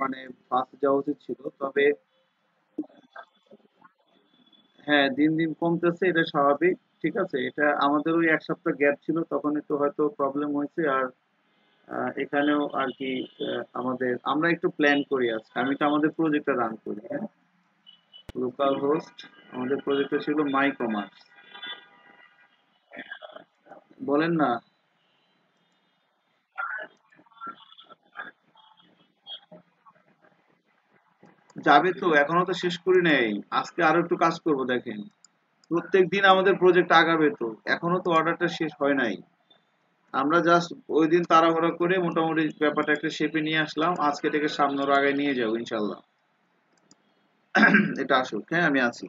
মানে ফাস্ট যাওয়া উচিত ছিল, তবে হ্যাঁ দিন দিন কমতেছে, এটা স্বাভাবিক। ঠিক আছে, এটা আমাদের ওই এক সপ্তাহ গ্যাপ ছিল, তখন একটু হয়তো প্রবলেম হয়েছে। আর এখানেও আর কি আমরা একটু প্ল্যান করি আজকে, আমি তো আমাদের প্রজেক্টটা রান করি, হ্যাঁ। লোকাল হোস্ট, আমাদের প্রজেক্টটা ছিল মাই কমার্স। বলেন না। যাবে তো, এখনো তো শেষ করি নাই। আজকে আরো একটু কাজ করব, দেখেন। প্রত্যেক দিন আমাদের প্রজেক্ট আগাবে তো, এখনো তো অর্ডারটা শেষ হয় নাই। আমরা জাস্ট ওই দিন তাড়াহুড়া করে মোটামুটি ব্যাপারটা একটা শেপে নিয়ে আসলাম, আজকে থেকে সামনে ওর আগে নিয়ে যাবো ইনশাল্লাহ। এটা আসুক, হ্যাঁ আমি আছি।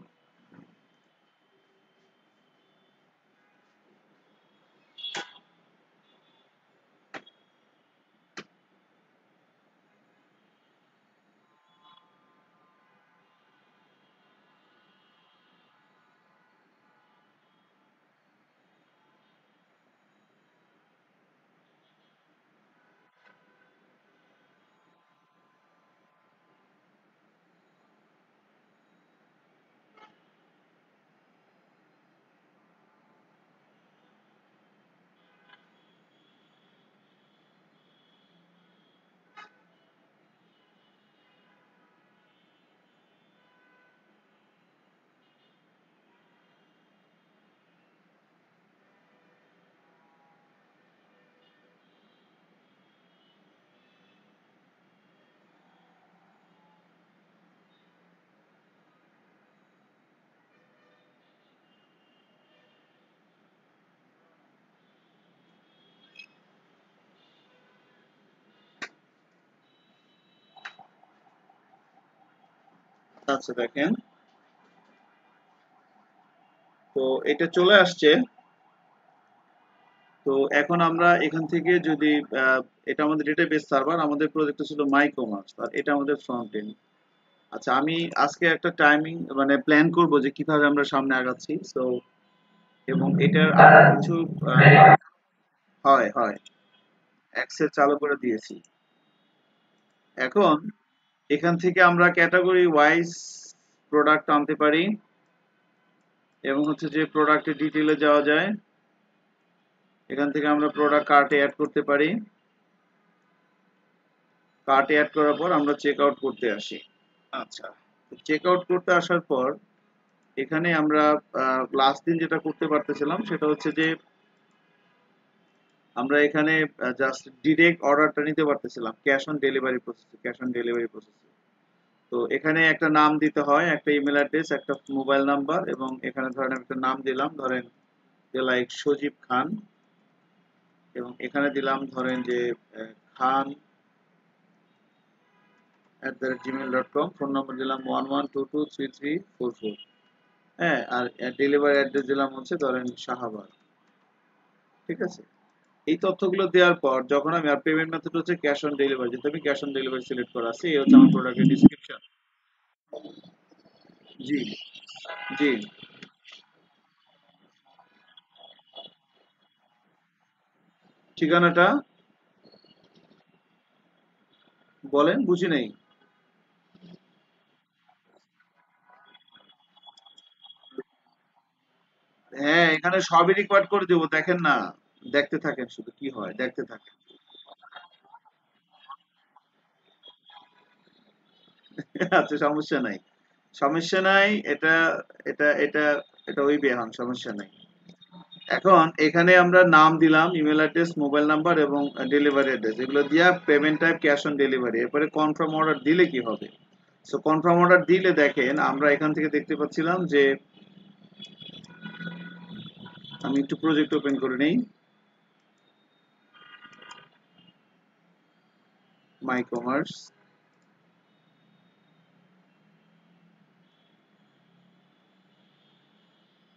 আচ্ছা দেখেন, তো এটা চলে আসছে। তো এখন আমরা এখান থেকে যদি আহ, এটা আমাদের ডেটাবেস সার্ভার, আমাদের প্রজেক্ট ছিল মাই কমার্স, আর এটা আমাদের ফ্রন্ট এন্ড। আচ্ছা, আমি আজকে একটা টাইমিং মানে প্ল্যান করব যে কিভাবে আমরা সামনে আগাচ্ছি। সো এবং এটার আরো কিছু হয় হয় অ্যাক্সেস চালু করে দিয়েছি। এখন এখান থেকে আমরা ক্যাটাগরি ওয়াইজ প্রোডাক্ট আনতে পারি, এবং হচ্ছে যে প্রোডাক্টের ডিটেলে যাওয়া যায়। এখান থেকে আমরা প্রোডাক্ট কার্টে অ্যাড করতে পারি। কার্টে অ্যাড করার পর আমরা চেক আউট করতে আসি। আচ্ছা, চেক আউট করতে আসার পর এখানে আমরা লাস্ট দিন যেটা করতে পারতেছিলাম সেটা হচ্ছে যে আমরা এখানে জাস্ট ডিরেক্ট অর্ডারটা নিতে পারতেছিলাম, cash on delivery process, cash on delivery process. তো এখানে একটা নাম দিতে হয়, একটা ইমেল অ্যাড্রেস, একটা মোবাইল নাম্বার, এবং এখানে ধরেন আমি একটা নাম দিলাম, ধরেন যে লাইক সজীব খান, এবং এখানে দিলাম ধরেন যে খান @gmail.com, ফোন নম্বর দিলাম 11223344। হ্যাঁ, আর ডেলিভারি অ্যাড্রেস দিলাম হচ্ছে ধরেন শাহাবাদ। ঠিক আছে, এই তথ্যগুলো দেওয়ার পর যখন আমি, আর পেমেন্ট মেথড হচ্ছে ক্যাশ অন ডেলিভারি, যেহেতু আমি ক্যাশ অন ডেলিভারি সিলেক্ট করা আছে, এই হচ্ছে আমার প্রোডাক্টের ডিসক্রিপশন। জি জি। ঠিকানাটা বলেন, বুঝি নেই। হ্যাঁ, এখানে সবই রেকর্ড করে দেবো, দেখেন না। দেখতে থাকেন, শুধু কি হয় দেখতে থাকেন। আচ্ছা, সমস্যা নাই, সমস্যা নাই। এটা এটা এটা এটা ওই বেহান, সমস্যা নাই। এখন এখানে আমরা নাম দিলাম, ইমেল অ্যাড্রেস, মোবাইল নাম্বার এবং ডেলিভারি অ্যাড্রেস, এগুলো দিয়া payment type cash on delivery. এরপরে কনফার্ম অর্ডার দিলে কি হবে? সো কনফার্ম অর্ডার দিলে দেখেন আমরা এখান থেকে দেখতে পাচ্ছিলাম যে, আমি একটু প্রজেক্ট ওপেন করে নেই, মাই কমার্স।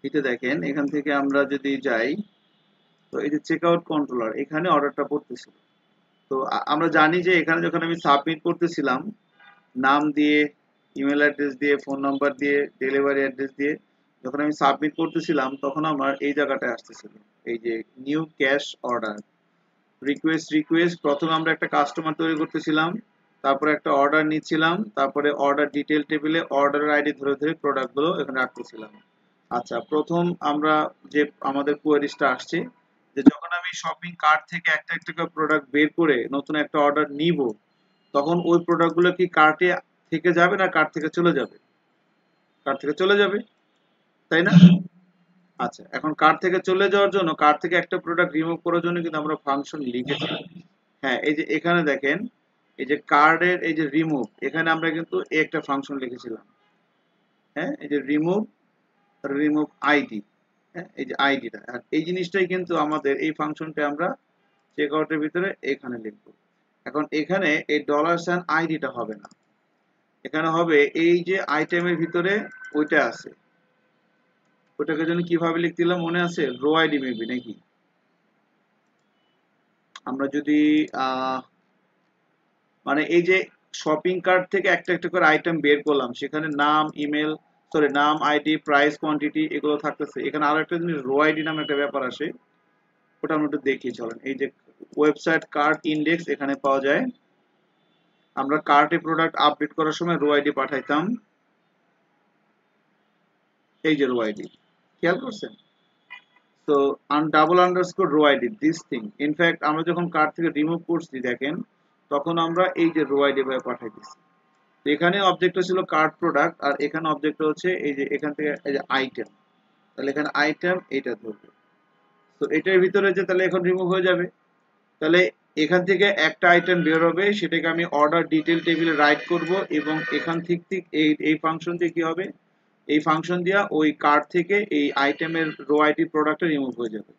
এটা দেখেন, এখান থেকে আমরা যদি যাই, তো এই যে চেক আউট কন্ট্রোলার, এখানে অর্ডারটা পড়তেছিল। তো আমরা জানি যে এখানে যখন আমি সাবমিট করতেছিলাম, নাম দিয়ে, ইমেল অ্যাড্রেস দিয়ে, ফোন নাম্বার দিয়ে, ডেলিভারি অ্যাড্রেস দিয়ে যখন আমি সাবমিট করতেছিলাম, তখন আমার এই জায়গাটায় আসতেছিল, এই যে নিউ ক্যাশ অর্ডার রিকোয়েস্ট। প্রথমে আমরা একটা কাস্টমার তৈরি করতেছিলাম, তারপরে একটা অর্ডার নিচ্ছিলাম, তারপরে অর্ডার ডিটেল টেবিলে অর্ডার আইডি ধরে ধরে প্রোডাক্টগুলো এখানে রাখতেছিলাম। আচ্ছা, প্রথম আমরা যে আমাদের কোয়েরিজটা আসছে যে যখন আমি শপিং কার্ট থেকে একটা একটা করে প্রোডাক্ট বের করে নতুন একটা অর্ডার নিব, তখন ওই প্রোডাক্টগুলো কি কার্টে থেকে যাবে না কার্ট থেকে চলে যাবে? কার্ট থেকে চলে যাবে, তাই না? আচ্ছা, এখন কার্ট থেকে চলে যাওয়ার জন্য, কার্ট থেকে একটা প্রোডাক্ট রিমুভ করার জন্য কিন্তু আমরা ফাংশন লিখেছি। হ্যাঁ, এই যে এখানে দেখেন, এই যে কার্ডের এই যে রিমুভ, এখানে আমরা কিন্তু একটা ফাংশন লিখেছিলাম। হ্যাঁ, এই যে রিমুভ, রিমুভ আইডি। হ্যাঁ, এই যে আইডিটা, আর এই জিনিসটাই কিন্তু আমাদের এই ফাংশনটা আমরা চেক আউটের ভিতরে এখানে লিখবো। এখন এখানে এই ডলার সাইন আইডিটা হবে না, এখানে হবে এই যে আইটেমের ভিতরে ওইটা আছে, ওটাকে জন্য কিভাবে লিখছিলাম মনে আছে? রো আইডি মেবি নাকি? আমরা যদি মানে এই যে শপিং কার্ট থেকে একটা একটা করে আইটেম বের করলাম, সেখানে নাম, ইমেল, সরি নাম, আইডি, প্রাইস, কোয়ান্টিটি এগুলো থাকতেছে। এখানে আরো একটা জিনিস রো আইডি নামে একটা ব্যাপার আসে, ওটা আমরা একটু দেখি চলেন। এই যে ওয়েবসাইট কার্ট ইন্ডেক্স এখানে পাওয়া যায়। আমরা কার্টে প্রোডাক্ট আপডেট করার সময় রো আইডি পাঠাইতাম, এই যে রো আইডি, খেয়াল করছেন? তো double underscore row ID this thing, in fact আমরা যখন কার্ট থেকে রিমুভ করছি দেখেন, তখন আমরা এই যে রো আইডি ভাবে পাঠাই দিচ্ছি। তো এখানে অবজেক্ট ছিল কার্ট প্রোডাক্ট, আর এখানে অবজেক্ট হচ্ছে এই যে এখান থেকে এই যে আইটেম, তাহলে এখানে আইটেম এটা ধরবে। তো এটার ভিতরে যে তাহলে এখন রিমুভ হয়ে যাবে, তাহলে এখান থেকে একটা আইটেম বের হবে, সেটাকে আমি অর্ডার ডিটেল টেবিলে রাইট করব, এবং এখান থেকে এই ফাংশন দিয়ে কি হবে, এই ফাংশন দিয়া ওই কার্ট থেকে এই আইটেমের রো আইডি প্রোডাক্টটা রিমুভ হয়ে যাবে।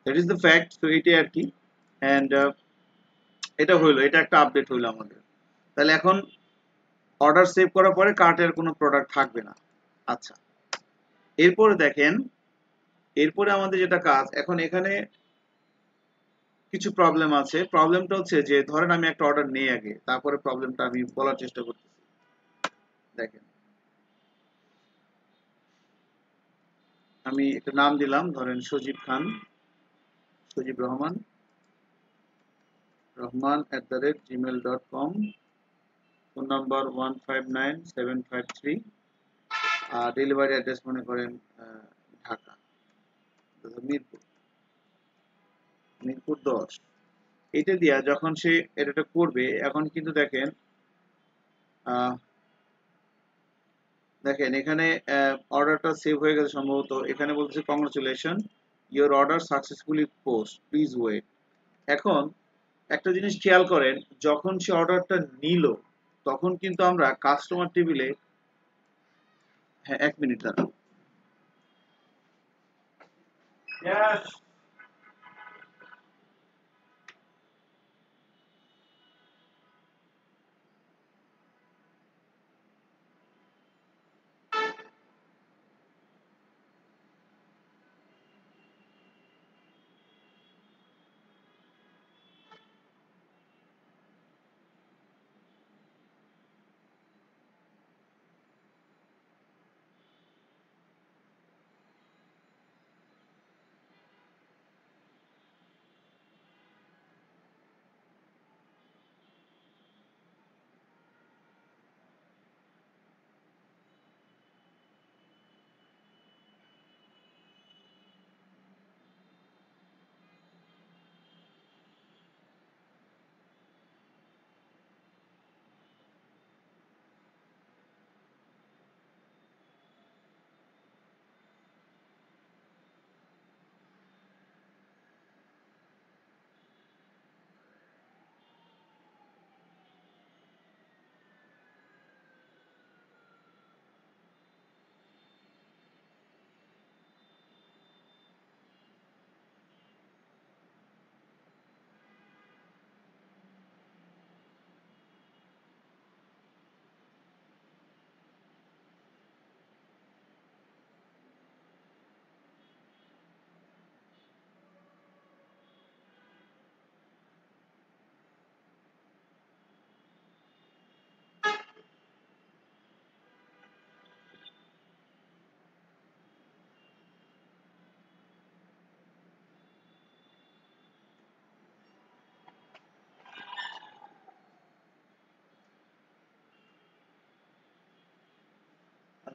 That is the fact. তো এটাই আর কি। অ্যান্ড এটা হইলো, এটা একটা আপডেট হইলো আমাদের। তাহলে এখন অর্ডার সেভ করার পরে কার্টের কোনো প্রোডাক্ট থাকবে না। আচ্ছা, এরপরে দেখেন, এরপরে আমাদের যেটা কাজ, এখন এখানে কিছু প্রবলেম আছে। প্রবলেমটা হচ্ছে যে ধরেন আমি একটা অর্ডার নেই আগে, তারপরে প্রবলেমটা আমি বলার চেষ্টা করতেছি। দেখেন, আমি একটা নাম দিলাম, ধরেন সজীব খান, সজীব রহমান, রহমান@gmail.com, ফোন নাম্বার 159753, আর ডেলিভারি অ্যাড্রেস মনে করেন ঢাকা, মিরপুর, মিরপুর 10। এটা দিয়া যখন সে এটা করবে, এখন কিন্তু দেখেন, দেখেন এখানে অর্ডারটা সেভ হয়ে গেছে সম্ভবত। এখানে বলতেছে congratulation, your order successfully post, please wait. এখন একটা জিনিস খেয়াল করেন, যখন সে অর্ডারটা নিল, তখন কিন্তু আমরা কাস্টমার টেবিলে, হ্যাঁ 1 মিনিট দাঁড়ান।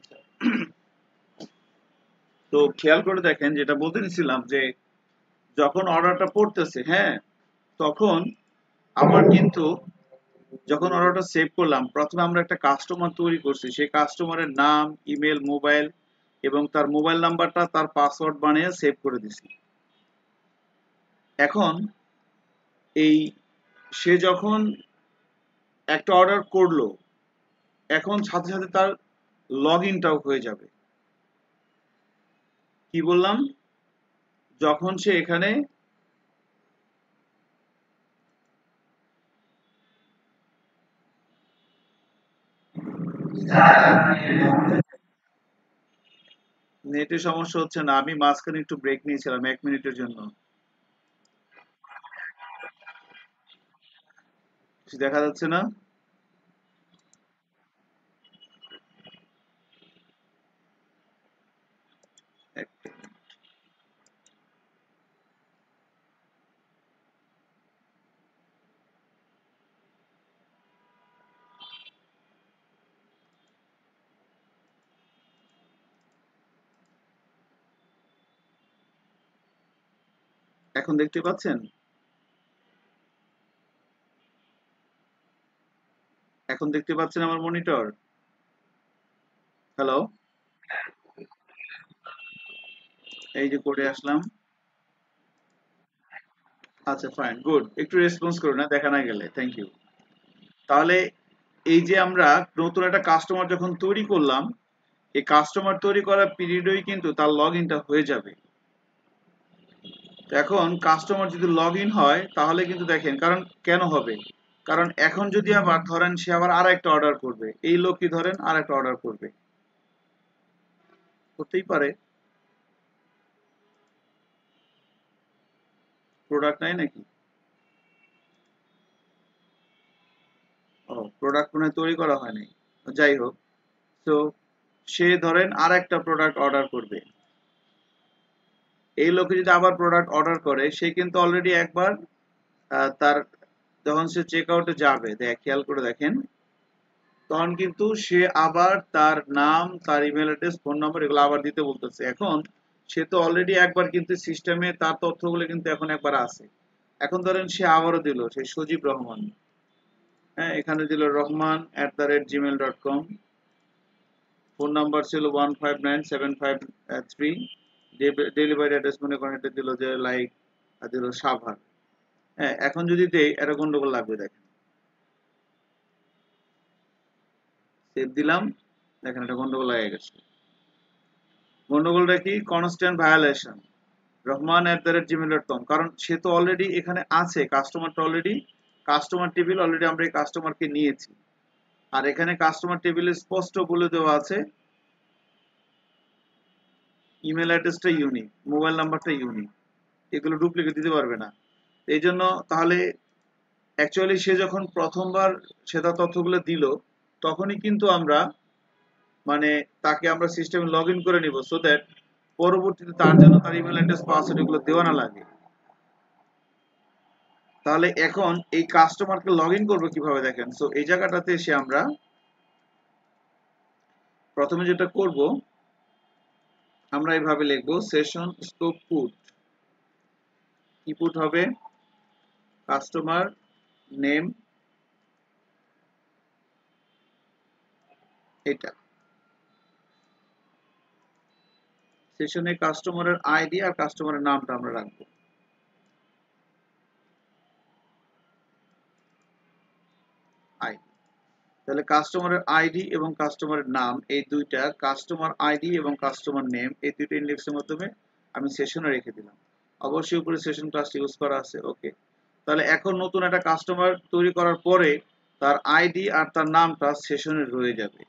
আচ্ছা, তো খেয়াল করে দেখেন যেটা বলতে নিছিলাম যে যখন অর্ডারটা পড়তেছে, হ্যাঁ, তখন আমার কিন্তু যখন অর্ডারটা সেভ করলাম, প্রথমে আমরা একটা কাস্টমার তৈরি করছি, সেই কাস্টমারের নাম, ইমেল, মোবাইল এবং তার মোবাইল নাম্বারটা তার পাসওয়ার্ড বানিয়ে সেভ করে দিছি। এখন এই সে যখন একটা অর্ডার করলো, এখন সাথে সাথে তার লগ ইনটাও হয়ে যাবে। কি বললাম? যখন সে এখানে নেটের সমস্যা হচ্ছে না, আমি মাঝখানে একটু ব্রেক নিয়েছিলাম 1 মিনিটের জন্য। কিছু দেখা যাচ্ছে না। এখন দেখতে পাচ্ছেন? এখন দেখতে পাচ্ছেন আমার মনিটর? হ্যালো, এই যে করে আসলাম। আচ্ছা, ফাইন, গুড, একটু রেসপন্স করুন না দেখা না গেলে, থ্যাংক ইউ। তাহলে এই যে আমরা নতুন একটা কাস্টমার যখন তৈরি করলাম, এই কাস্টমার তৈরি করার পিরিয়ডেই কিন্তু তার লগ ইনটা হয়ে যাবে। তো এখন কাস্টমার যদি লগ ইন হয় তাহলে কিন্তু দেখেন, কারণ কেন হবে, কারণ এখন যদি আবার ধরেন সে আবার আর একটা অর্ডার করবে, এই লোকই ধরেন আর একটা অর্ডার করবে, করতেই পারে। প্রোডাক্ট নাই নাকি? ও, প্রোডাক্ট মনে হয় তৈরি করা হয় নাই। যাই হোক, তো সে ধরেন আর একটা প্রোডাক্ট অর্ডার করবে, এই লোকে যদি আবার প্রোডাক্ট অর্ডার করে, সে কিন্তু অলরেডি একবার তার যখন সে চেক আউটে যাবে, খেয়াল করে দেখেন, তখন কিন্তু সে আবার তার নাম, তার ইমেল অ্যাড্রেস, ফোন নাম্বার এগুলো আবার দিতে বলতেছে। এখন সে তো অলরেডি একবার কিন্তু সিস্টেমে তার তথ্যগুলো কিন্তু এখন একবার আছে। এখন ধরেন সে আবারও দিল, সে সজীব রহমান, হ্যাঁ, এখানে দিল রহমান@gmail.com, ফোন নাম্বার ছিল 1597553, ডেলিভারি অ্যাড্রেস মনে করেন এটা দিল যে লাইক দিল সাভার। হ্যাঁ, এখন যদি দেই এটা গন্ডগোল লাগবে, দেখেন, সেভ দিলাম, দেখেন এটা গন্ডগোল লাগে গেছে। গন্ডগোলটা কি? কনস্ট্যান্ট ভায়োলেশন, রহমান@gmail.com, কারণ সে তো অলরেডি এখানে আছে, কাস্টমারটা অলরেডি, কাস্টমার টেবিল অলরেডি আমরা এই কাস্টমারকে নিয়েছি, আর এখানে কাস্টমার টেবিলে স্পষ্ট বলে দেওয়া আছে ইমেল অ্যাড্রেসটা ইউনিক, মোবাইল নাম্বারটা ইউনিক, এগুলো ডুপ্লিকেট দিতে পারবে না। এই জন্য তাহলে অ্যাকচুয়ালি সে যখন প্রথমবার সে তার তথ্যগুলো দিল, তখনই কিন্তু আমরা মানে তাকে আমরা সিস্টেমে লগ ইন করে নিব, সো দ্যাট পরবর্তীতে তার জন্য তার ইমেল অ্যাড্রেস, পাসওয়ার্ড এগুলো দেওয়া না লাগে। তাহলে এখন এই কাস্টমারকে লগ ইন করবো কিভাবে, দেখেন। সো এই জায়গাটাতে এসে আমরা প্রথমে যেটা করব, আমরা এইভাবে লিখবো সেশন স্কোপ পুট, কি পুট হবে, কাস্টমার নেম, এটা সেশনে কাস্টমারের আইডি আর কাস্টমারের নামটা আমরা রাখবো, আইডি। তাহলে কাস্টমারের আইডি এবং কাস্টমারের নাম, এই দুইটা, কাস্টমার আইডি এবং কাস্টমার নেম, এই দুইটা ইন্ডেক্সের মাধ্যমে আমি সেশনে রেখে দিলাম। অবশ্যই উপরে সেশন ক্লাস ইউজ করা আছে, ওকে। তাহলে এখন নতুন একটা কাস্টমার তৈরি করার পরে তার আইডি আর তার নামটা সেশনে রয়ে যাবে,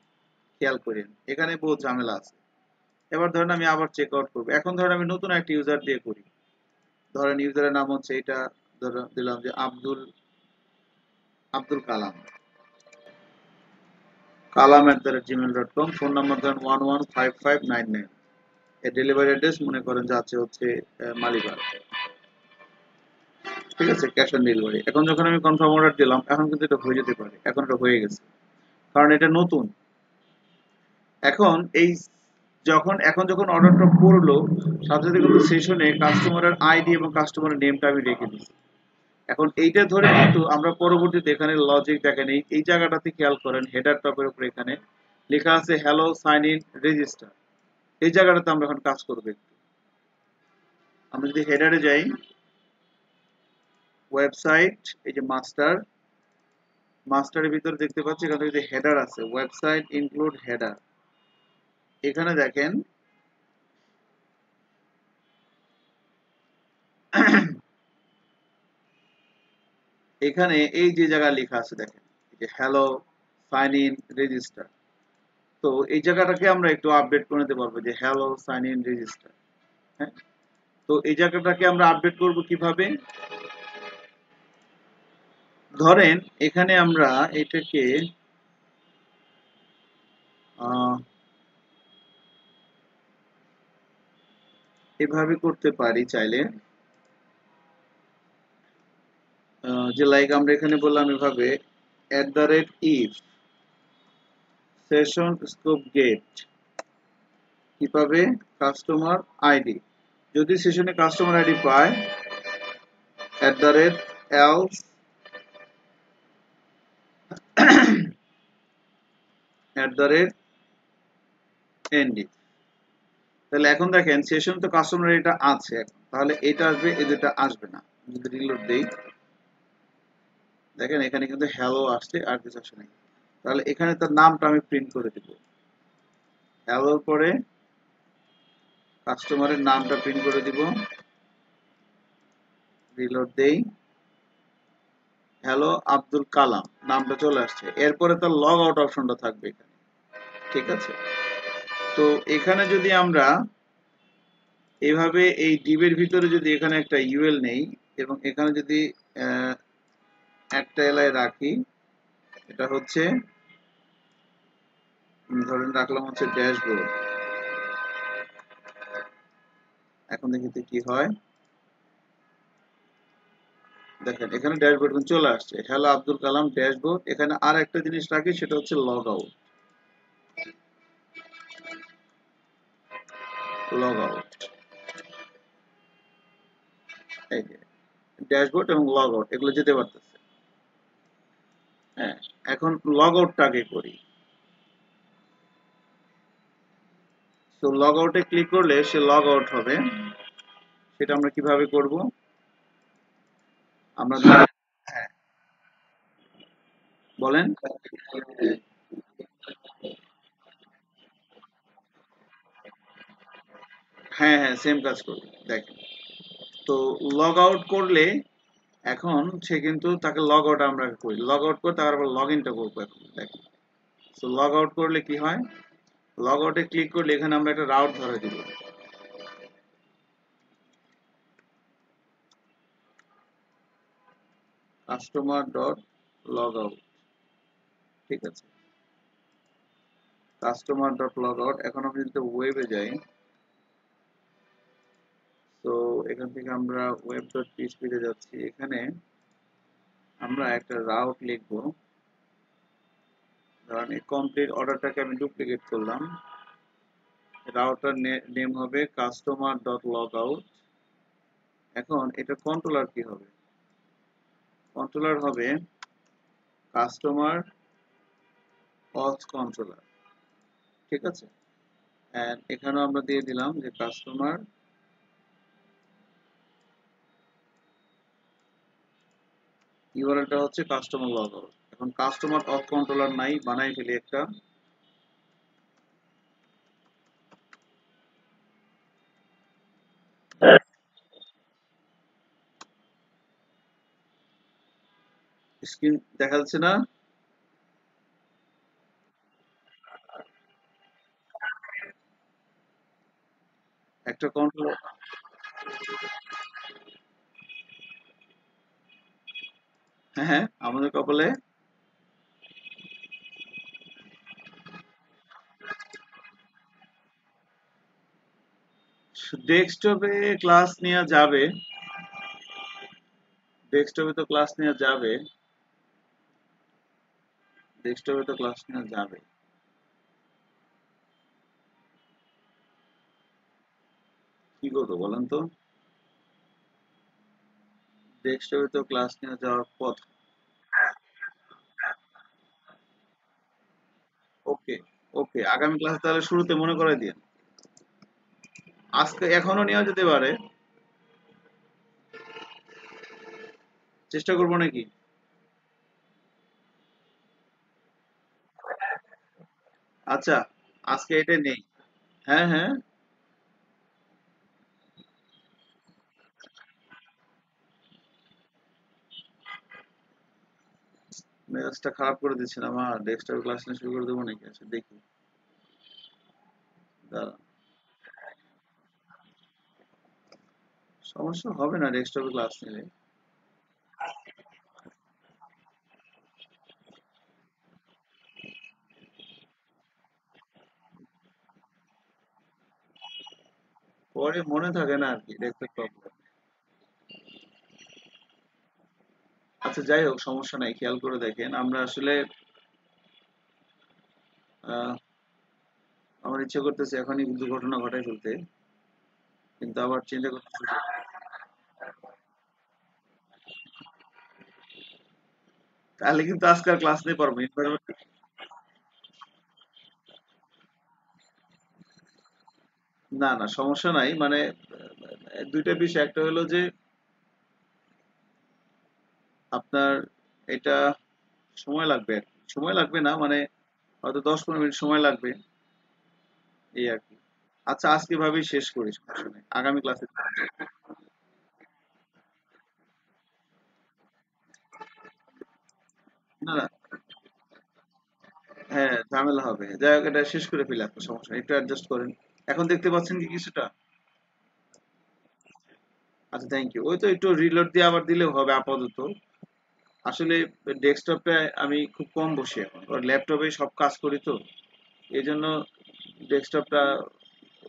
খেয়াল করেন, এখানে বহু ঝামেলা আছে। এবার ধরেন আমি আবার চেক আউট করবো, এখন ধরেন আমি নতুন একটা ইউজার দিয়ে করি, ধরেন ইউজারের নাম হচ্ছে এটা, ধরেন দিলাম যে Abdul Abdul Kalam, kalam@gmail.com, phone number ধরেন 115599, এর ডেলিভারি অ্যাড্রেস মনে করেন যাচ্ছে হচ্ছে মালিবাগ, ঠিক আছে, ক্যাশ অন ডেলিভারি। এখন যখন আমি কনফার্ম অর্ডার দিলাম, এখন কিন্তু এটা হয়ে যেতে পারে, এখন এটা হয়ে গেছে, কারণ এটা নতুন। এখন যখন অর্ডারটা পড়লো, সাথে সাথে কিন্তু সেশনে কাস্টমারের আইডি এবং কাস্টমারের নেমটা আমি রেখে দিচ্ছি। এখন এইটা ধরে কিন্তু আমরা পরবর্তীতে এখানে লজিক দেখেন, এই জায়গাটাতে খেয়াল করেন, হেডার টপের উপর এখানে লেখা আছে হ্যালো সাইন ইন রেজিস্টার। এই জায়গাটাতে আমরা এখন কাজ করবো একটু। আমরা যদি হেডারে যাই, ওয়েবসাইট, এই যে মাস্টারের ভিতরে দেখতে পাচ্ছি এখানে যে হেডার আছে, ওয়েবসাইট ইনক্লুড হেডার। এখানে দেখেন এখানে এই যে জায়গায় লেখা আছে দেখেন, এই যে হ্যালো সাইন ইন রেজিস্টার। তো এই জায়গাটাকে আমরা একটু আপডেট করে নিতে পারবো যে হ্যালো সাইন ইন রেজিস্টার। হ্যাঁ, তো এই জায়গাটাকে আমরা আপডেট করব কিভাবে? ধরেন এখানে আমরা এটাকে এভাবে করতে পারি চাইলে, যে লাইক আমরা এখানে বললাম এভাবে @if সেশন স্কোপ গেট কি পাবে? Customer ID. যদি সেশনে কাস্টমার আইডি পায় @else @nd। তাহলে এখন দেখেন সেশন তো কাস্টমার এটা আছে, এখন তাহলে এটা আসবে, এই দুটো আসবে না। যদি রিলোড দেই, দেখেন এখানে কিন্তু হ্যালো আসছে আর কিছু আসে নাই। তাহলে এখানে তার নামটা আমি প্রিন্ট করে দিব, হ্যালোর পরে কাস্টমারের নামটা প্রিন্ট করে দিব, রিলোড দেই, হ্যালো আব্দুল কালাম নামটা চলে আসছে। এরপরে তার লগ আউট অপশনটা থাকবে এখানে, ঠিক আছে? তো এখানে যদি আমরা এভাবে এই ডিবের ভিতরে যদি এখানে একটা ইউএল নেই এবং এখানে যদি একটা এলআই রাখি, এটা হচ্ছে ধরেন রাখলাম হচ্ছে ড্যাশবোর্ড। এখন দেখি কি হয়, দেখেন এখানে ড্যাশবোর্ড চলে আসছে, হ্যালো আব্দুল কালাম ড্যাশবোর্ড। এখানে আর একটা জিনিস রাখি, সেটা হচ্ছে লগ আউট। এই যে ড্যাশবোর্ড এবং লগ আউট এগুলো যেতে পারতেছে। হ্যাঁ, এখন লগ আউটটা আগে করি। তো লগ আউটে ক্লিক করলে সে লগ আউট হবে। সেটা আমরা কিভাবে করব? আমরা হ্যাঁ বলেন। হ্যাঁ হ্যাঁ, সেম কাজ করবে দেখেন। তো লগ আউট করলে এখন সে কিন্তু তাকে লগ আউট আমরা করি, লগ আউট করে তারপর লগ ইনটা করবো। এখন দেখেন, তো লগ আউট করলে কি হয়, লগ আউটে ক্লিক করলে এখানে আমরা একটা রাউট ধরে দিব, কাস্টমার ডট লগ আউট। ঠিক আছে, কাস্টমার ডট লগ আউট। এখন আমি যদি ওয়েবে যাই, তো এখান থেকে আমরা ওয়েব ডট পিএইচপি তে যাচ্ছি। এখানে আমরা একটা রাউট লিখবো, ধরেন এই কমপ্লিট অর্ডারটাকে আমি ডুপ্লিকেট করলাম। রাউটার নেম হবে কাস্টমার ডট লগ আউট। এখন এটা কন্ট্রোলার কি হবে? কন্ট্রোলার হবে কাস্টমার অথ কন্ট্রোলার। ঠিক আছে, এন্ড এখানেও আমরা দিয়ে দিলাম যে কাস্টমার ইউআরএলটা হচ্ছে কাস্টমার লগ আউট। এখন কাস্টমার অথ কন্ট্রোলার নাই, বানাই ফেলি একটা। স্ক্রিন দেখা যাচ্ছে না? একটা কন্ট্রোলার, হ্যাঁ হ্যাঁ আমাদের কপালে ডেস্কটপে ক্লাস নেওয়া যাবে, ডেস্কটপে তো ক্লাস নেওয়া যাবে, ডেস্কটপে তো ক্লাস নেওয়া যাবে। করব বলেন তো? ডেস্কটপে তো ক্লাস নিয়ে যাওয়ার পথ। ওকে, ওকে, আগামী ক্লাসে তাহলে শুরুতে মনে করে দিন। আজকে এখনো নেওয়া যেতে পারে, চেষ্টা করবো নাকি? আচ্ছা, আজকে এটা নেই। হ্যাঁ, হ্যাঁ। মেজাজটা খারাপ করে দিচ্ছেন আমার, ডেস্কটপে ক্লাস নিয়ে শুরু করে দেবো নাকি? আচ্ছা দেখি, দাঁড়ান। সমস্যা হবে না ডেস্কটপে ক্লাস নিলে। পরে মনে থাকে না আর কি, ডেস্কটপ প্রবলেম। আচ্ছা যাই হোক, সমস্যা নাই, খেয়াল করে দেখেন আমরা আসলে আহ, আমার ইচ্ছে করতেছে এখনই দুর্ঘটনা ঘটাই ফেলতে, কিন্তু আবার চিন্তা করতেছি তাহলে কিন্তু আজকে আর ক্লাস নিতে পারবো না। না না, সমস্যা নাই, মানে দুইটা বিষয়, একটা হলো যে আপনার এটা সময় লাগবে আর কি। সময় লাগবে না মানে হয়তো 10-15 মিনিট সময় লাগবে, এই আর কি। আচ্ছা আজকে ভাবেই শেষ করি, সমস্যা নেই, আগামী ক্লাসে। না না, হ্যাঁ ঝামেলা হবে, যাই হোক এটা শেষ করে ফেলে, আপনার সমস্যা নেই, একটু অ্যাডজাস্ট করেন। এখন দেখতে পাচ্ছেন কি কিছুটা? আচ্ছা থ্যাংক ইউ, ওই তো একটু রিলোড দিয়ে আবার দিলেও হবে আপাতত। আসলে ডেস্কটপে আমি খুব কম বসি এখন, ওর ল্যাপটপে সব কাজ করি তো, এই জন্য ডেস্কটপটা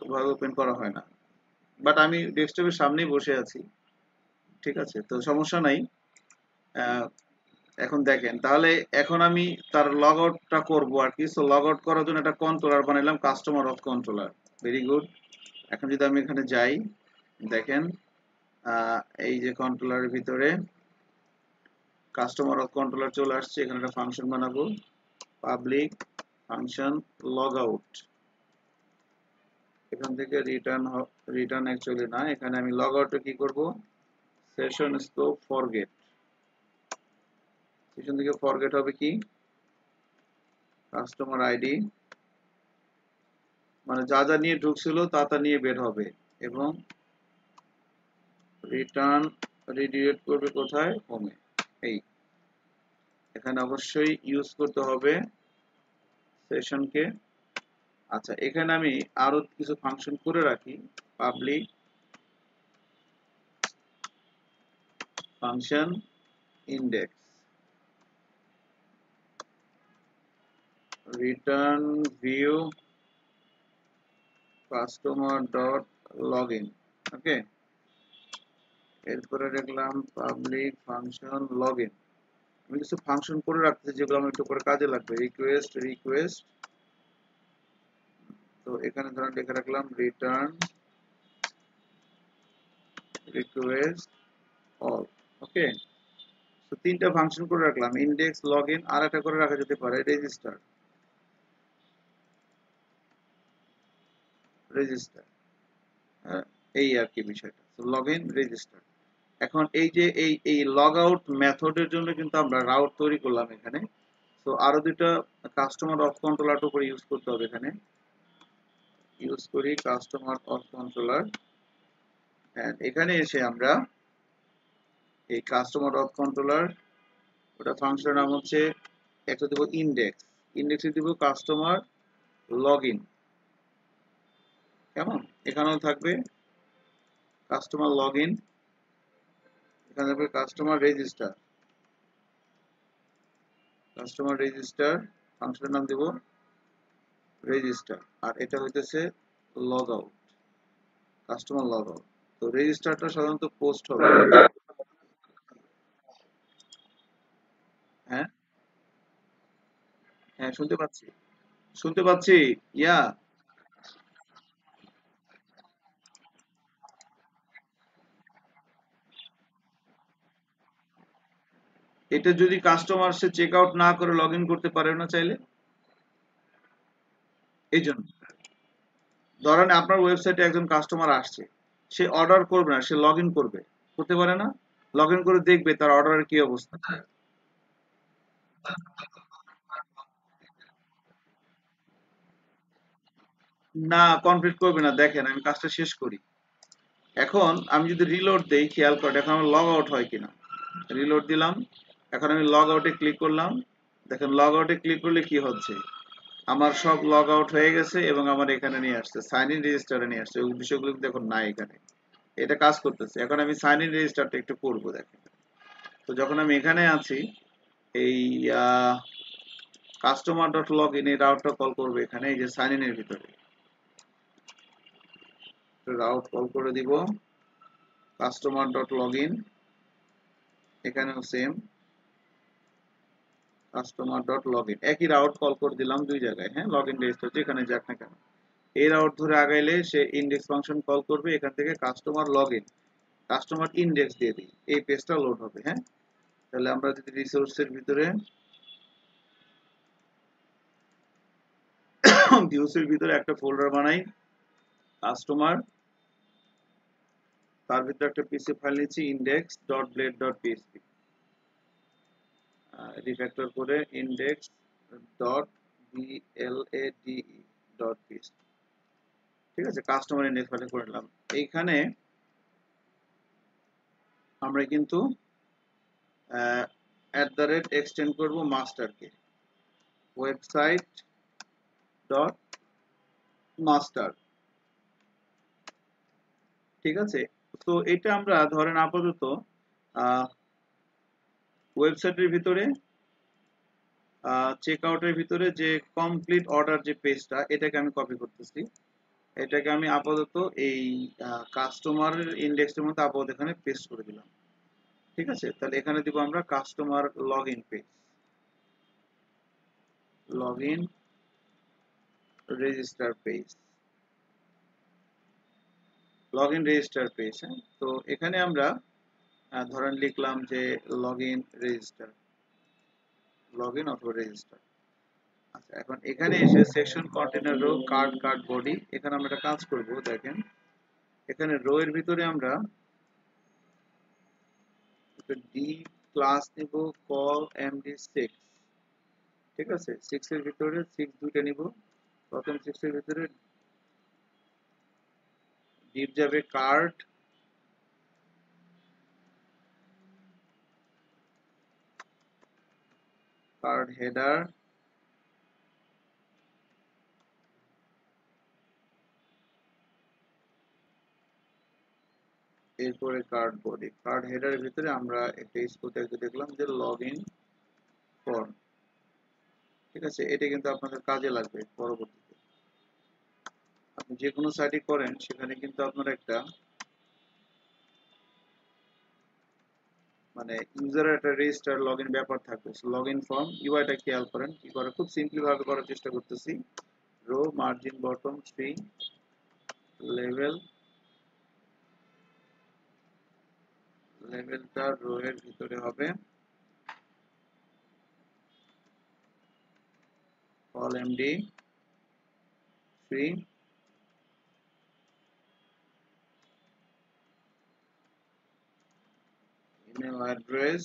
ওভাবে ওপেন করা হয় না। বাট আমি ডেস্কটপের সামনেই বসে আছি, ঠিক আছে, তো সমস্যা নাই। আহ, এখন দেখেন তাহলে, এখন আমি তার লগ আউটটা করবো আর কি। সো লগ আউট করার জন্য একটা কন্ট্রোলার বানাইলাম, customer of controller. Very good. এখন যদি আমি এখানে যাই, দেখেন আহ, এই যে কন্ট্রোলারের ভিতরে কাস্টমার অফ কন্ট্রোলার চলে আসছে, এখানে একটা ফাংশন বানাবো, পাবলিক ফাংশন লগ আউট। এখান থেকে রিটার্ন, রিটার্ন অ্যাকচুয়ালি না, এখানে আমি লগ আউটে কি করব, সেশন স্কোপ ফরগেট। সেশন থেকে ফরগেট হবে কি, কাস্টমার আইডি, মানে যা যা নিয়ে ঢুকছিল তা তা নিয়ে বের হবে, এবং রিটার্ন রিডিরেক্ট করবে কোথায়, হোমে। এই এখানে অবশ্যই ইউজ করতে হবে সেশনকে। আচ্ছা এখানে আমি আরো কিছু ফাংশন করে রাখি, public function index, return view customer dot log in. Okay, এরপরে দেখলাম পাবলিক ফাংশন লগ ইন। আমি কিছু ফাংশন করে রাখতেছি যেগুলো আমার একটু পরে কাজে লাগবে, রিকোয়েস্ট রিকোয়েস্ট। তো এখানে ধরেন লিখে রাখলাম রিটার্ন রিকোয়েস্ট অল। ওকে, তো তিনটা ফাংশন করে রাখলাম, ইন্ডেক্স লগ ইন, আর একটা করে রাখা যেতে পারে রেজিস্টার, রেজিস্টার। এই আর কি বিষয়টা, লগ ইন রেজিস্টার। এখন এই যে এই লগ আউট মেথডের জন্য কিন্তু আমরা রাউট তৈরি করলাম এখানে। তো আরো দুইটা কাস্টমার অফ কন্ট্রোলার উপরে ইউজ করতে হবে এখানে। ইউজ করি কাস্টমার অফ কন্ট্রোলার, এখানে এসে আমরা এই কাস্টমার অফ কন্ট্রোলার, ওটা ফাংশন নাম হচ্ছে, একটা দেবো ইন্ডেক্স, ইন্ডেক্সে দিব কাস্টমার লগ ইন। কেমন, এখানেও থাকবে কাস্টমার লগ ইন, এখানে থাকবে কাস্টমার রেজিস্টার, কাস্টমার রেজিস্টার, ফাংশনের নাম দেব রেজিস্টার, আর এটা হইতেছে log out, customer log out. তো রেজিস্টারটা সাধারণত পোস্ট হবে। হ্যাঁ, হ্যাঁ শুনতে পাচ্ছি, শুনতে পাচ্ছি। ইয়া, এটা যদি কাস্টমার সে চেক আউট না করে লগ ইন করতে পারে না চাইলে, এই জন্য ধরেন আপনার ওয়েবসাইটে একজন কাস্টমার আসছে, সে অর্ডার করবে না, সে লগ ইন করবে, করতে পারে না, লগ ইন করে দেখবে তার অর্ডারের কি অবস্থা। না, কমপ্লিট করবে না। দেখেন আমি কাজটা শেষ করি। এখন আমি যদি রিলোড দেই, খেয়াল করেন এখন আমার লগ আউট হয় কিনা। রিলোড দিলাম, এখন আমি লগ আউটে ক্লিক করলাম। দেখেন লগ আউটে ক্লিক করলে কি হচ্ছে, আমার সব লগ আউট হয়ে গেছে এবং আমার এখানে নিয়ে আসছে সাইন ইন রেজিস্টারে নিয়ে আসছে, ওই বিষয়গুলো কিন্তু এখন নাই এখানে। এটা কাজ করতেছে। এখন আমি সাইন ইন রেজিস্টারটা একটু করবো দেখেন। তো যখন আমি এখানে আছি, এই কাস্টমার ডট লগ ইন এই রাউটটা কল করবো এখানে, এই যে সাইন ইনের ভিতরে রাউট কল করে দিব, কাস্টমার ডট লগ ইন, এখানেও same customer dot log in, একই রাউট কল করে দিলাম দুই জায়গায়। হ্যাঁ, লগ ইন রেজিস্টার যেখানে যাক না কেন, এই রাউট ধরে আগাইলে সে ইন্ডেক্স ফাংশন কল করবে, এখান থেকে customer log in, customer index দিয়ে দিই, এই পেজটা লোড হবে। হ্যাঁ, তাহলে আমরা যদি রিসোর্সের ভিতরে ভিউসের ভিতরে একটা ফোল্ডার বানাই, কাস্টমার, তার ভিতরে একটা পিসি ফাইল নিচ্ছি index dot blade dot PSP, refactor করে ইন্ডেক্স ডট বিএলএডিই ডট পিএসপি। ঠিক আছে, কাস্টমার ইন্ডেক্স ফাইলে করে নিলাম। এইখানে আমরা কিন্তু অ্যাট দ্য রেট এক্সটেন্ড করবো মাস্টারকে, ওয়েবসাইট ডট মাস্টার। ঠিক আছে, তো এটা আমরা ধরেন আপাতত ওয়েবসাইটের ভিতরে চেক আউটের ভিতরে যে কমপ্লিট অর্ডার যে পেজটা, এটাকে আমি কপি করতেছি। এটাকে আমি আপাতত এই কাস্টমারের ইন্ডেক্সের মধ্যে আপাতত এখানে পেস্ট করে দিলাম। ঠিক আছে, তাহলে এখানে দিব আমরা customer log in page, log in register page, log in register page. হ্যাঁ, তো এখানে আমরা ধরেন লিখলাম যে log in register, log in অথবা রেজিস্টার। আচ্ছা, এখন এখানে এসে section container row card card body, এখানে আমরা একটা কাজ করব। দেখেন এখানে রো এর ভিতরে আমরা একটা ডি ক্লাস নিব, কল এমডি 6। ঠিক আছে, 6 এর ভিতরে 6 দুইটা নিব। প্রথম 6 এর ভিতরে ডিপ যাবে কার্ড, কার্ড হেডার, এরপরে কার্ড বডি। কার্ড হেডারের ভিতরে আমরা একটা স্কুল ট্যাগ দেখলাম যে লগ ইন ফর্ম। ঠিক আছে, এটা কিন্তু আপনাদের কাজে লাগবে পরবর্তীতে। আপনি যে কোনো সাইটে করেন সেখানে কিন্তু আপনার একটা মানে ইউজারের একটা রেজিস্টার লগ ইন ব্যাপার থাকবে। লগ ইন ফর্ম ইউআইটা খেয়াল করেন কি করে, খুব সিম্পলি ভাবে করার চেষ্টা করতেছি। Row margin bottom string level, লেভেলটা রো এর ভিতরে হবে, col md 3, email address,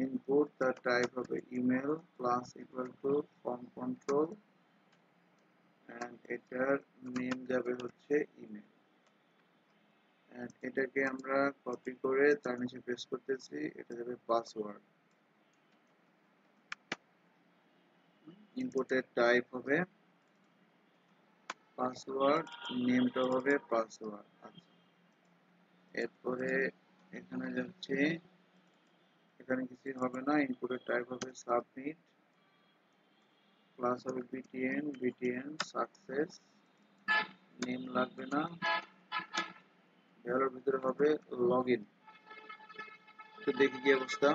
input তার টাইপ হবে email, class equal to form control, and এটার নেম যাবে হচ্ছে ইমেল। এন্ড এটাকে আমরা কপি করে তার নিচে পেস্ট করতেছি, এটা যাবে পাসওয়ার্ড। ইনপুটের টাইপ হবে পাসওয়ার্ড, নেমটা হবে পাসওয়ার্ড। আচ্ছা, এরপরে এখানে যাচ্ছে, এখানে কিছু হবে না, ইনপুটের টাইপ হবে সাবমিট, ক্লাস হবে বিটিএন, বিটিএন সাকসেস, নেম লাগবে না, ভ্যালুর ভিতরে হবে লগইন। তো দেখি কি অবস্থা।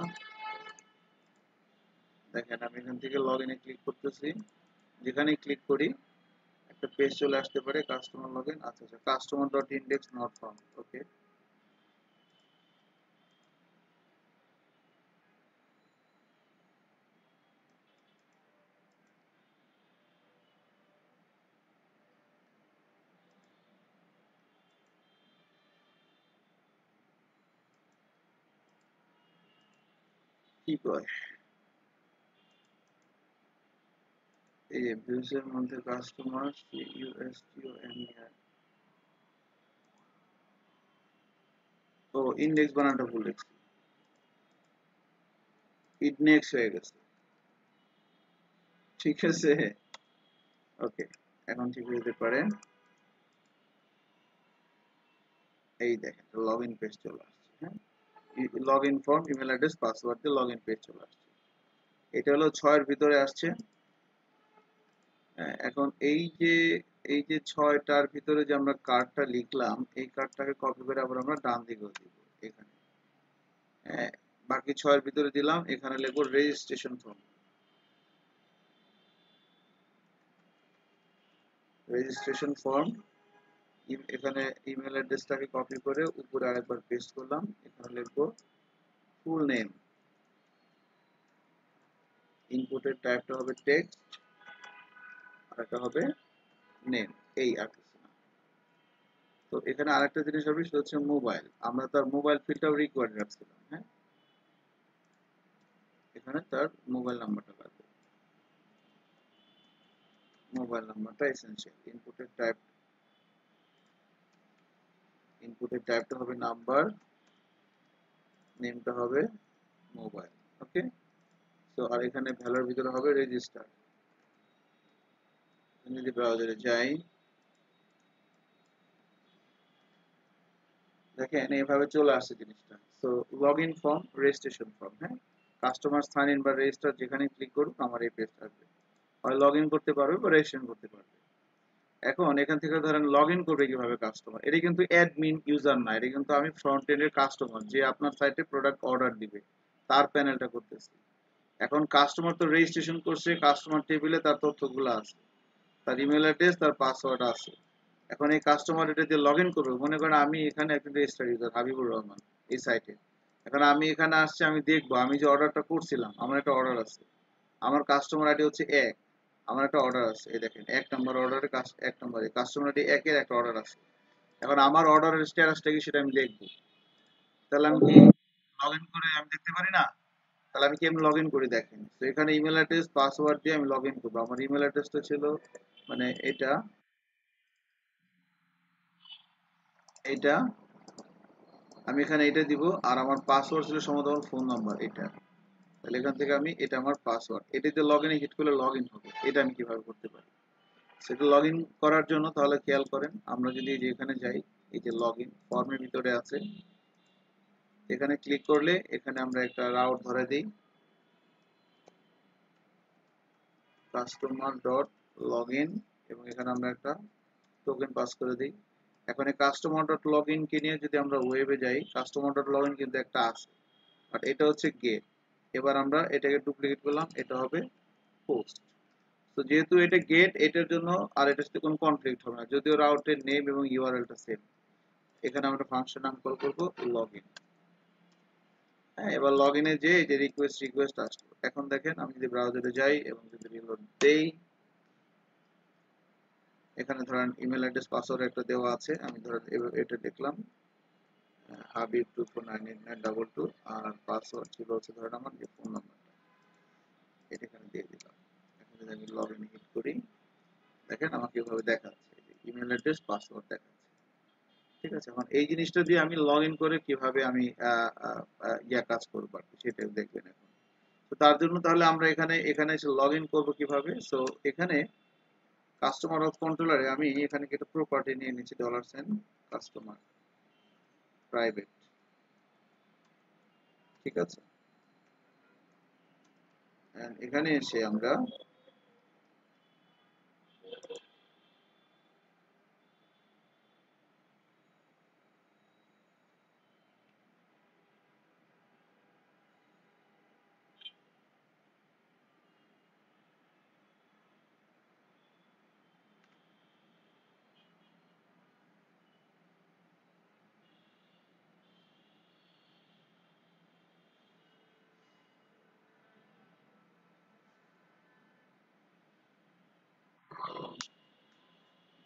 দেখেন আমি এখান থেকে লগইনে ক্লিক করতেছি, যেখানেই ক্লিক করি একটা পেজ চলে আসতে পারে কাস্টমার লগইন। আচ্ছা আচ্ছা, customer dot index not found. Okay, কি কয় এই যে ভিউজ এর মধ্যে কাস্টমার ইউএসটিও এমইআর, ও ইন্ডেক্স বানানটা ভুল লিখছি, ইডনেক্স হয়ে গেছে। ঠিক আছে, ওকে, এখন ঠিক হতে পারে। এই দেখেন লগ ইন পেজ চলে আসছে। হ্যাঁ, log in form, email address, password দিয়ে লগ ইন পেজ চলে আসছে। এটা হলো 6 এর ভিতরে আসছে। এখন এই যে 6টার ভিতরে যে আমরা কার্ডটা লিখলাম, এই কার্ডটাকে কপি করে আবার আমরা ডান দিকে দিব এখানে। হ্যাঁ, বাকি 6 এর ভিতরে দিলাম, এখানে লিখবো রেজিস্ট্রেশন ফর্ম। রেজিস্ট্রেশন ফর্ম, এখানে ইমেল অ্যাড্রেসটাকে কপি করে উপরে আরেকবার পেস্ট করলাম, এখানে লিখবো ফুল নেম, ইনপুটের টাইপটা হবে টেক্সট, আর একটা হবে নেম, এই আর কিছু না। তো এখানে আরেকটা জিনিস হবে, সেটা হচ্ছে মোবাইল। আমরা তার মোবাইল ফিল্ডটাও রিকোয়ার্ড রাখছিলাম। হ্যাঁ, এখানে তার মোবাইল নাম্বারটা লাগবে, মোবাইল নাম্বারটা এসেনশিয়াল। ইনপুটের টাইপটা হবে নাম্বার, নেমটা হবে মোবাইল। ওকে, তো আর এখানে ভ্যালুর ভিতরে হবে রেজিস্টার। যদি ব্রাউজারে যাই, দেখেন এইভাবে চলে আসছে জিনিসটা। তো log in form, registration form. হ্যাঁ, কাস্টমার সাইন ইন বা রেজিস্টার যেখানে ক্লিক করুক আমার এই পেজটা আসবে, হয় লগ ইন করতে পারবে বা রেজিস্ট্রেশন করতে পারবে। এখন এখান থেকে ধরেন লগ ইন করবে কিভাবে কাস্টমার, এটা কিন্তু অ্যাডমিন ইউজার না, এটা কিন্তু আমি ফ্রন্ট এন্ডের কাস্টমার যে আপনার সাইটে প্রোডাক্ট অর্ডার দিবে তার প্যানেলটা করতেছি। এখন কাস্টমার তো রেজিস্ট্রেশন করছে, কাস্টমার টেবিলে তার তথ্যগুলো আছে, তার ইমেল অ্যাড্রেস, তার পাসওয়ার্ড আছে। এখন এই কাস্টমার এটা দিয়ে লগ ইন করবে, মনে করেন আমি এখানে একজন রেজিস্টার ইউজার হাবিবুর রহমান এই সাইটে। এখন আমি এখানে আসছি, আমি দেখবো আমি যে অর্ডারটা করছিলাম, আমার একটা অর্ডার আছে, আমার কাস্টমার আইডি হচ্ছে 1, আমার একটা অর্ডার আছে, এই দেখেন 1 নম্বর অর্ডারে 1 নম্বরে কাস্টমার আইডি 1-এর একটা অর্ডার আছে। এখন আমার অর্ডারের স্ট্যাটাসটা কি সেটা আমি দেখবো, তাহলে আমি কি লগ ইন করে আমি দেখতে পারি না? তাহলে আমি কি আমি লগ ইন করি, দেখেন তো এখানে ইমেল অ্যাড্রেস পাসওয়ার্ড দিয়ে আমি লগ ইন করবো। আমার ইমেল অ্যাড্রেসটা ছিল মানে এটা এটা আমি এখানে এটা দিব, আর আমার পাসওয়ার্ড ছিল সম্ভবত আমার ফোন নাম্বার এটা। তাহলে এখান থেকে আমি এটা আমার পাসওয়ার্ড, এটাতে লগ ইনে হিট করলে লগ ইন হবে। এটা আমি কিভাবে করতে পারি সেটা লগ ইন করার জন্য, তাহলে খেয়াল করেন আমরা যদি এই যে এখানে যাই, এই যে লগ ইন ফর্মের ভিতরে আছে, এখানে ক্লিক করলে এখানে আমরা একটা রাউট ধরে দিই, কাস্টমার ডট লগ ইন, এবং এখানে আমরা একটা টোকেন পাস করে দিই। এখন এই কাস্টমার ডট লগ ইন কে নিয়ে যদি আমরা ওয়েবে যাই, কাস্টমার ডট লগ ইন কিন্তু একটা আছে, বাট এটা হচ্ছে গেট। এবার আমরা এটাকে ডুপ্লিকেট করলাম, এটা হবে পোস্ট। তো যেহেতু এটা গেট, এটার জন্য আর এটার সাথে কোনো কনফ্লিক্ট হবে না, যদিও রাউটের নেম এবং ইউআরএলটা সেম। এখানে আমরা ফাংশন নাম কল করবো লগ ইন। হ্যাঁ, এবার লগ ইনে যে এই যে রিকোয়েস্ট আসলো, এখন দেখেন আমি যদি ব্রাউজারে যাই এবং যদি রিলোড দেই, এখানে ধরেন ইমেল অ্যাড্রেস পাসওয়ার্ড একটা দেওয়া আছে, আমি ধরেন এটা দেখলাম হাবিব 249892, আর পাসওয়ার্ড ছিল হচ্ছে ধরেন আমার যে ফোন নাম্বারটা, এটা এখানে দিয়ে দিলাম। এখন যদি আমি লগ ইন হিট করি, দেখেন আমাকে এভাবে দেখাচ্ছে ইমেল অ্যাড্রেস পাসওয়ার্ড দেখাচ্ছে। ঠিক আছে, এখন এই জিনিসটা দিয়ে আমি লগ ইন করে কিভাবে আমি কাজ করবো আর কি, সেটাই দেখবেন এখন। তো তার জন্য তাহলে আমরা এখানে এখানে এসে লগ ইন করবো কিভাবে। সো এখানে কাস্টমার অফ কন্ট্রোলারে আমি এখানে একটা প্রপার্টি নিয়ে নিচ্ছি $, কাস্টমার প্রাইভেট। ঠিক আছে, and এখানে এসে আমরা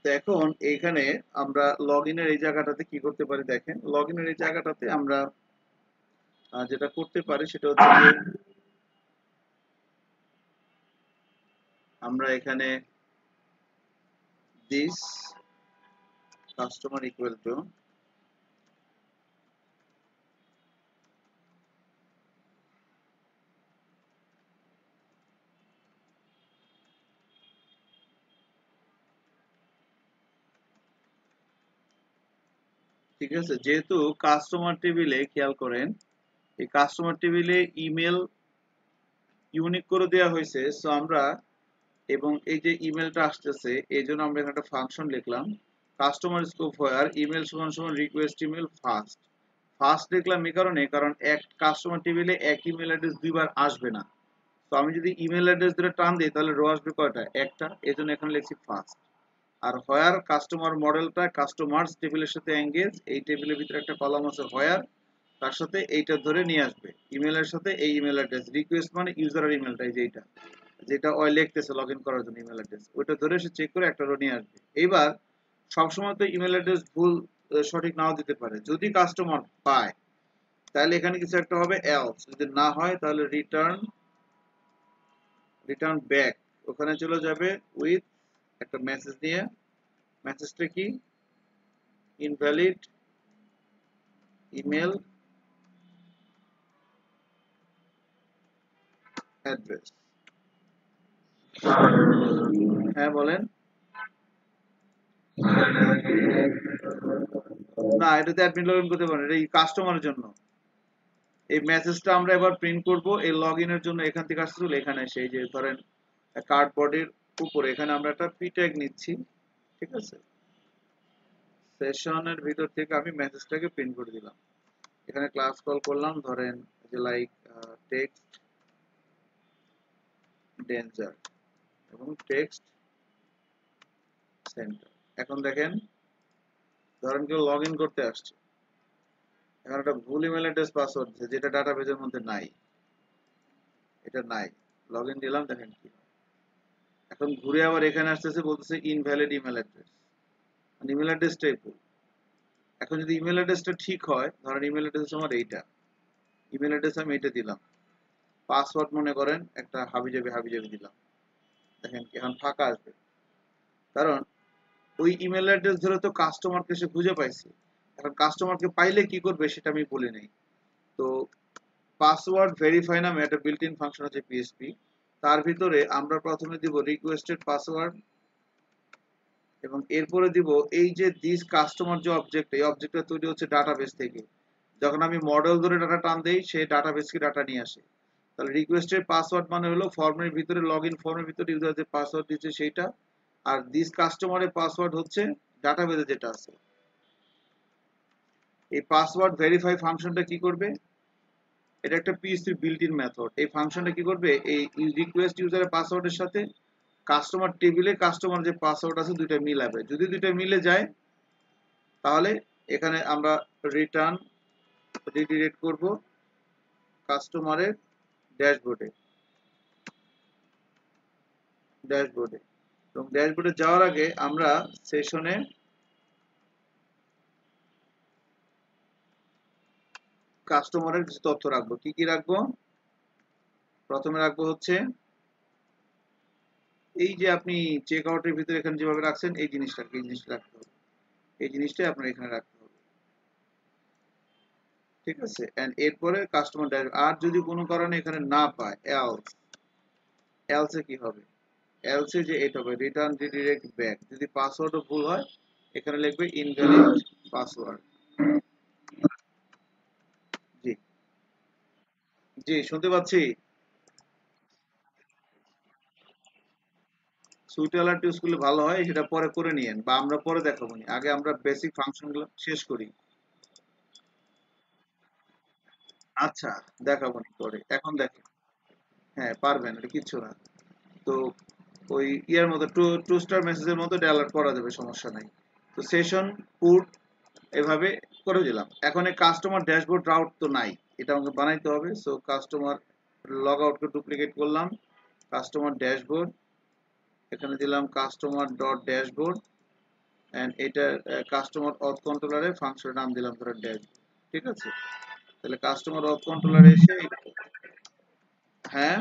তো এখন এইখানে আমরা লগ ইনের এই জায়গাটাতে কি করতে পারি দেখেন, লগ ইনের এই জায়গাটাতে আমরা যেটা করতে পারি সেটা হচ্ছে যে আমরা এখানে দিস কাস্টমার ইকুয়াল টু, ঠিক আছে, যেহেতু কাস্টমার টেবিলে খেয়াল করেন এই কাস্টমার টেবিলে ইমেল ইউনিক করে দেওয়া হয়েছে, সো আমরা এবং এই যে ইমেলটা আসতেছে এই জন্য আমরা এখানে একটা ফাংশন লিখলাম কাস্টমার স্কোপ হোয়ার ইমেল সমান সমান রিকোয়েস্ট ইমেল ফার্স্ট। ফার্স্ট লিখলাম এই কারণে, কারণ এক কাস্টমার টেবিলে এক ইমেল অ্যাড্রেস দুইবার আসবে না। তো আমি যদি ইমেল অ্যাড্রেস ধরে টান দিই তাহলে রো আসবে কয়টা, একটা, এই জন্য এখানে লিখছি ফার্স্ট। আর হোয়ার কাস্টমার মডেলটা কাস্টমার্স টেবিলের সাথে এঙ্গেজ, এই টেবিলের ভিতরে একটা কলাম আছে হোয়ার, তার সাথে এইটা ধরে নিয়ে আসবে ইমেলের সাথে এই ইমেল অ্যাড্রেস, রিকোয়েস্ট মানে ইউজারের ইমেলটা, এই যে এইটা যেটা ওই লিখতেছে লগ ইন করার জন্য ইমেল অ্যাড্রেস, ওইটা ধরে সে চেক করে একটা রো নিয়ে আসবে। এইবার সবসময় তো ইমেল অ্যাড্রেস ভুল সঠিক নাও দিতে পারে, যদি কাস্টমার পায় তাহলে এখানে কিছু একটা হবে এলস, যদি না হয় তাহলে রিটার্ন ব্যাক, ওখানে চলে যাবে উইথ একটা মেসেজ নিয়ে, মেসেজটা কি, ইনভ্যালিড ইমেল অ্যাড্রেস। হ্যাঁ বলেন। না, এটাতে অ্যাডমিন লগ ইন করতে পারেন, এটা কাস্টমারের জন্য। এই মেসেজটা আমরা এবার প্রিন্ট করব এই লগ ইনের জন্য, এখান থেকে আসছিল এখানে সেই যে ধরেন কার্ডবোর্ডের উপরে এখানে আমরা একটা পি ট্যাগ নিচ্ছি, ঠিক আছে, সেশনের ভিতর থেকে আমি মেসেজটাকে প্রিন্ট করে দিলাম, এখানে ক্লাস কল করলাম ধরেন যে লাইক টেক্সট ডেঞ্জার এবং টেক্সট সেন্টার। এখন দেখেন ধরেন কেউ লগ ইন করতে আসছে, এখন একটা ভুল ইমেল অ্যাড্রেস পাসওয়ার্ড যেটা ডাটাবেজের মধ্যে নাই, এটা নাই, লগ ইন দিলাম, দেখেন কি এখন ঘুরে আবার এখানে আসতেছে বলতেছে ইনভ্যালিড ইমেল অ্যাড্রেস, ইমেল অ্যাড্রেসটাই ভুল। এখন যদি ইমেল অ্যাড্রেসটা ঠিক হয়, ধরেন ইমেল অ্যাড্রেস আমার এইটা, ইমেল অ্যাড্রেস আমি এটা দিলাম, পাসওয়ার্ড মনে করেন একটা হাবিজাবি হাবিজাবি দিলাম, দেখেন কি এখন ফাঁকা আসবে, কারণ ওই ইমেল অ্যাড্রেস ধরে তো কাস্টমারকে সে খুঁজে পাইছে। এখন কাস্টমারকে পাইলে কি করবে সেটা আমি বলি নাই। তো পাসওয়ার্ড ভেরিফাই নামে একটা বিল্ট ইন ফাংশন আছে পিএসপি, তার ভিতরে আমরা প্রথমে দিব রিকোয়েস্টেড পাসওয়ার্ড এবং এরপরে দিব এই যে দিস কাস্টমার যে অবজেক্ট, এই অবজেক্টটা তৈরি হচ্ছে ডাটাবেস থেকে, যখন আমি মডেল ধরে ডাটা টান দেই সে ডাটাবেসকে ডাটা নিয়ে আসে। তাহলে রিকোয়েস্টেড পাসওয়ার্ড মানে হলো ফর্মের ভিতরে লগ ইন ফর্মের ভিতরে ইউজার যে পাসওয়ার্ড দিচ্ছে সেইটা, আর দিস কাস্টমারের পাসওয়ার্ড হচ্ছে ডাটাবেসে যেটা আছে। এই পাসওয়ার্ড ভেরিফাই ফাংশনটা কি করবে, এটা একটা পিএসপি বিল্ট ইন মেথড, এই ফাংশনটা কি করবে এই রিকোয়েস্ট ইউজারের পাসওয়ার্ডের সাথে কাস্টমার টেবিলে কাস্টমার যে পাসওয়ার্ড আছে দুইটা মিলাবে, যদি দুইটা মিলে যায় তাহলে এখানে আমরা রিটার্ন রিডিরেক্ট করব কাস্টমারের ড্যাশবোর্ডে, ড্যাশবোর্ডে এবং ড্যাশবোর্ডে যাওয়ার আগে আমরা সেশনে কাস্টমারের কিছু তথ্য রাখবো, কি কি রাখবো, প্রথমে রাখবো হচ্ছে এই যে আপনি চেক আউটের ভিতরে এখানে যেভাবে রাখছেন এই জিনিসটা রাখতে হবে, এই জিনিসটাই আপনার এখানে রাখতে হবে, ঠিক আছে। এন্ড এরপরে কাস্টমার ড্যাশবোর্ড, আর যদি কোনো কারণে এখানে না পায় এলসে কি হবে, এলসে যে এটা হবে রিটার্ন রিডিরেক্ট ব্যাক, যদি পাসওয়ার্ডও ভুল হয় এখানে লিখবে ইনভ্যালিড পাসওয়ার্ড। জি জি শুনতে পাচ্ছি। সুইট অ্যালার্ট ইউজ করলে ভালো হয়, সেটা পরে করে নিয়েন বা আমরা পরে দেখাবো নি, আগে আমরা বেসিক ফাংশনগুলো শেষ করি। আচ্ছা, দেখাবো নি পরে, এখন দেখেন। হ্যাঁ পারবেন, এটা কিচ্ছু না। তো ওই ইয়ার মতো টু স্টার মেসেজের মতো অ্যালার্ট করা যাবে, সমস্যা নাই। তো সেশন পুট এভাবে করে দিলাম। এখন এই কাস্টমার ড্যাশবোর্ড রাউট তো নাই, এটা আমাকে বানাইতে হবে। সো কাস্টমার লগ আউটকে ডুপ্লিকেট করলাম, কাস্টমার ড্যাশবোর্ড, এখানে দিলাম কাস্টমার ডট ড্যাশবোর্ড, এন্ড এটা কাস্টমার অথ কন্ট্রোলারে ফাংশনের নাম দিলাম ধরো ড্যাশবোর্ড। ঠিক আছে, তাহলে কাস্টমার অথ কন্ট্রোলারে এসে হ্যাঁ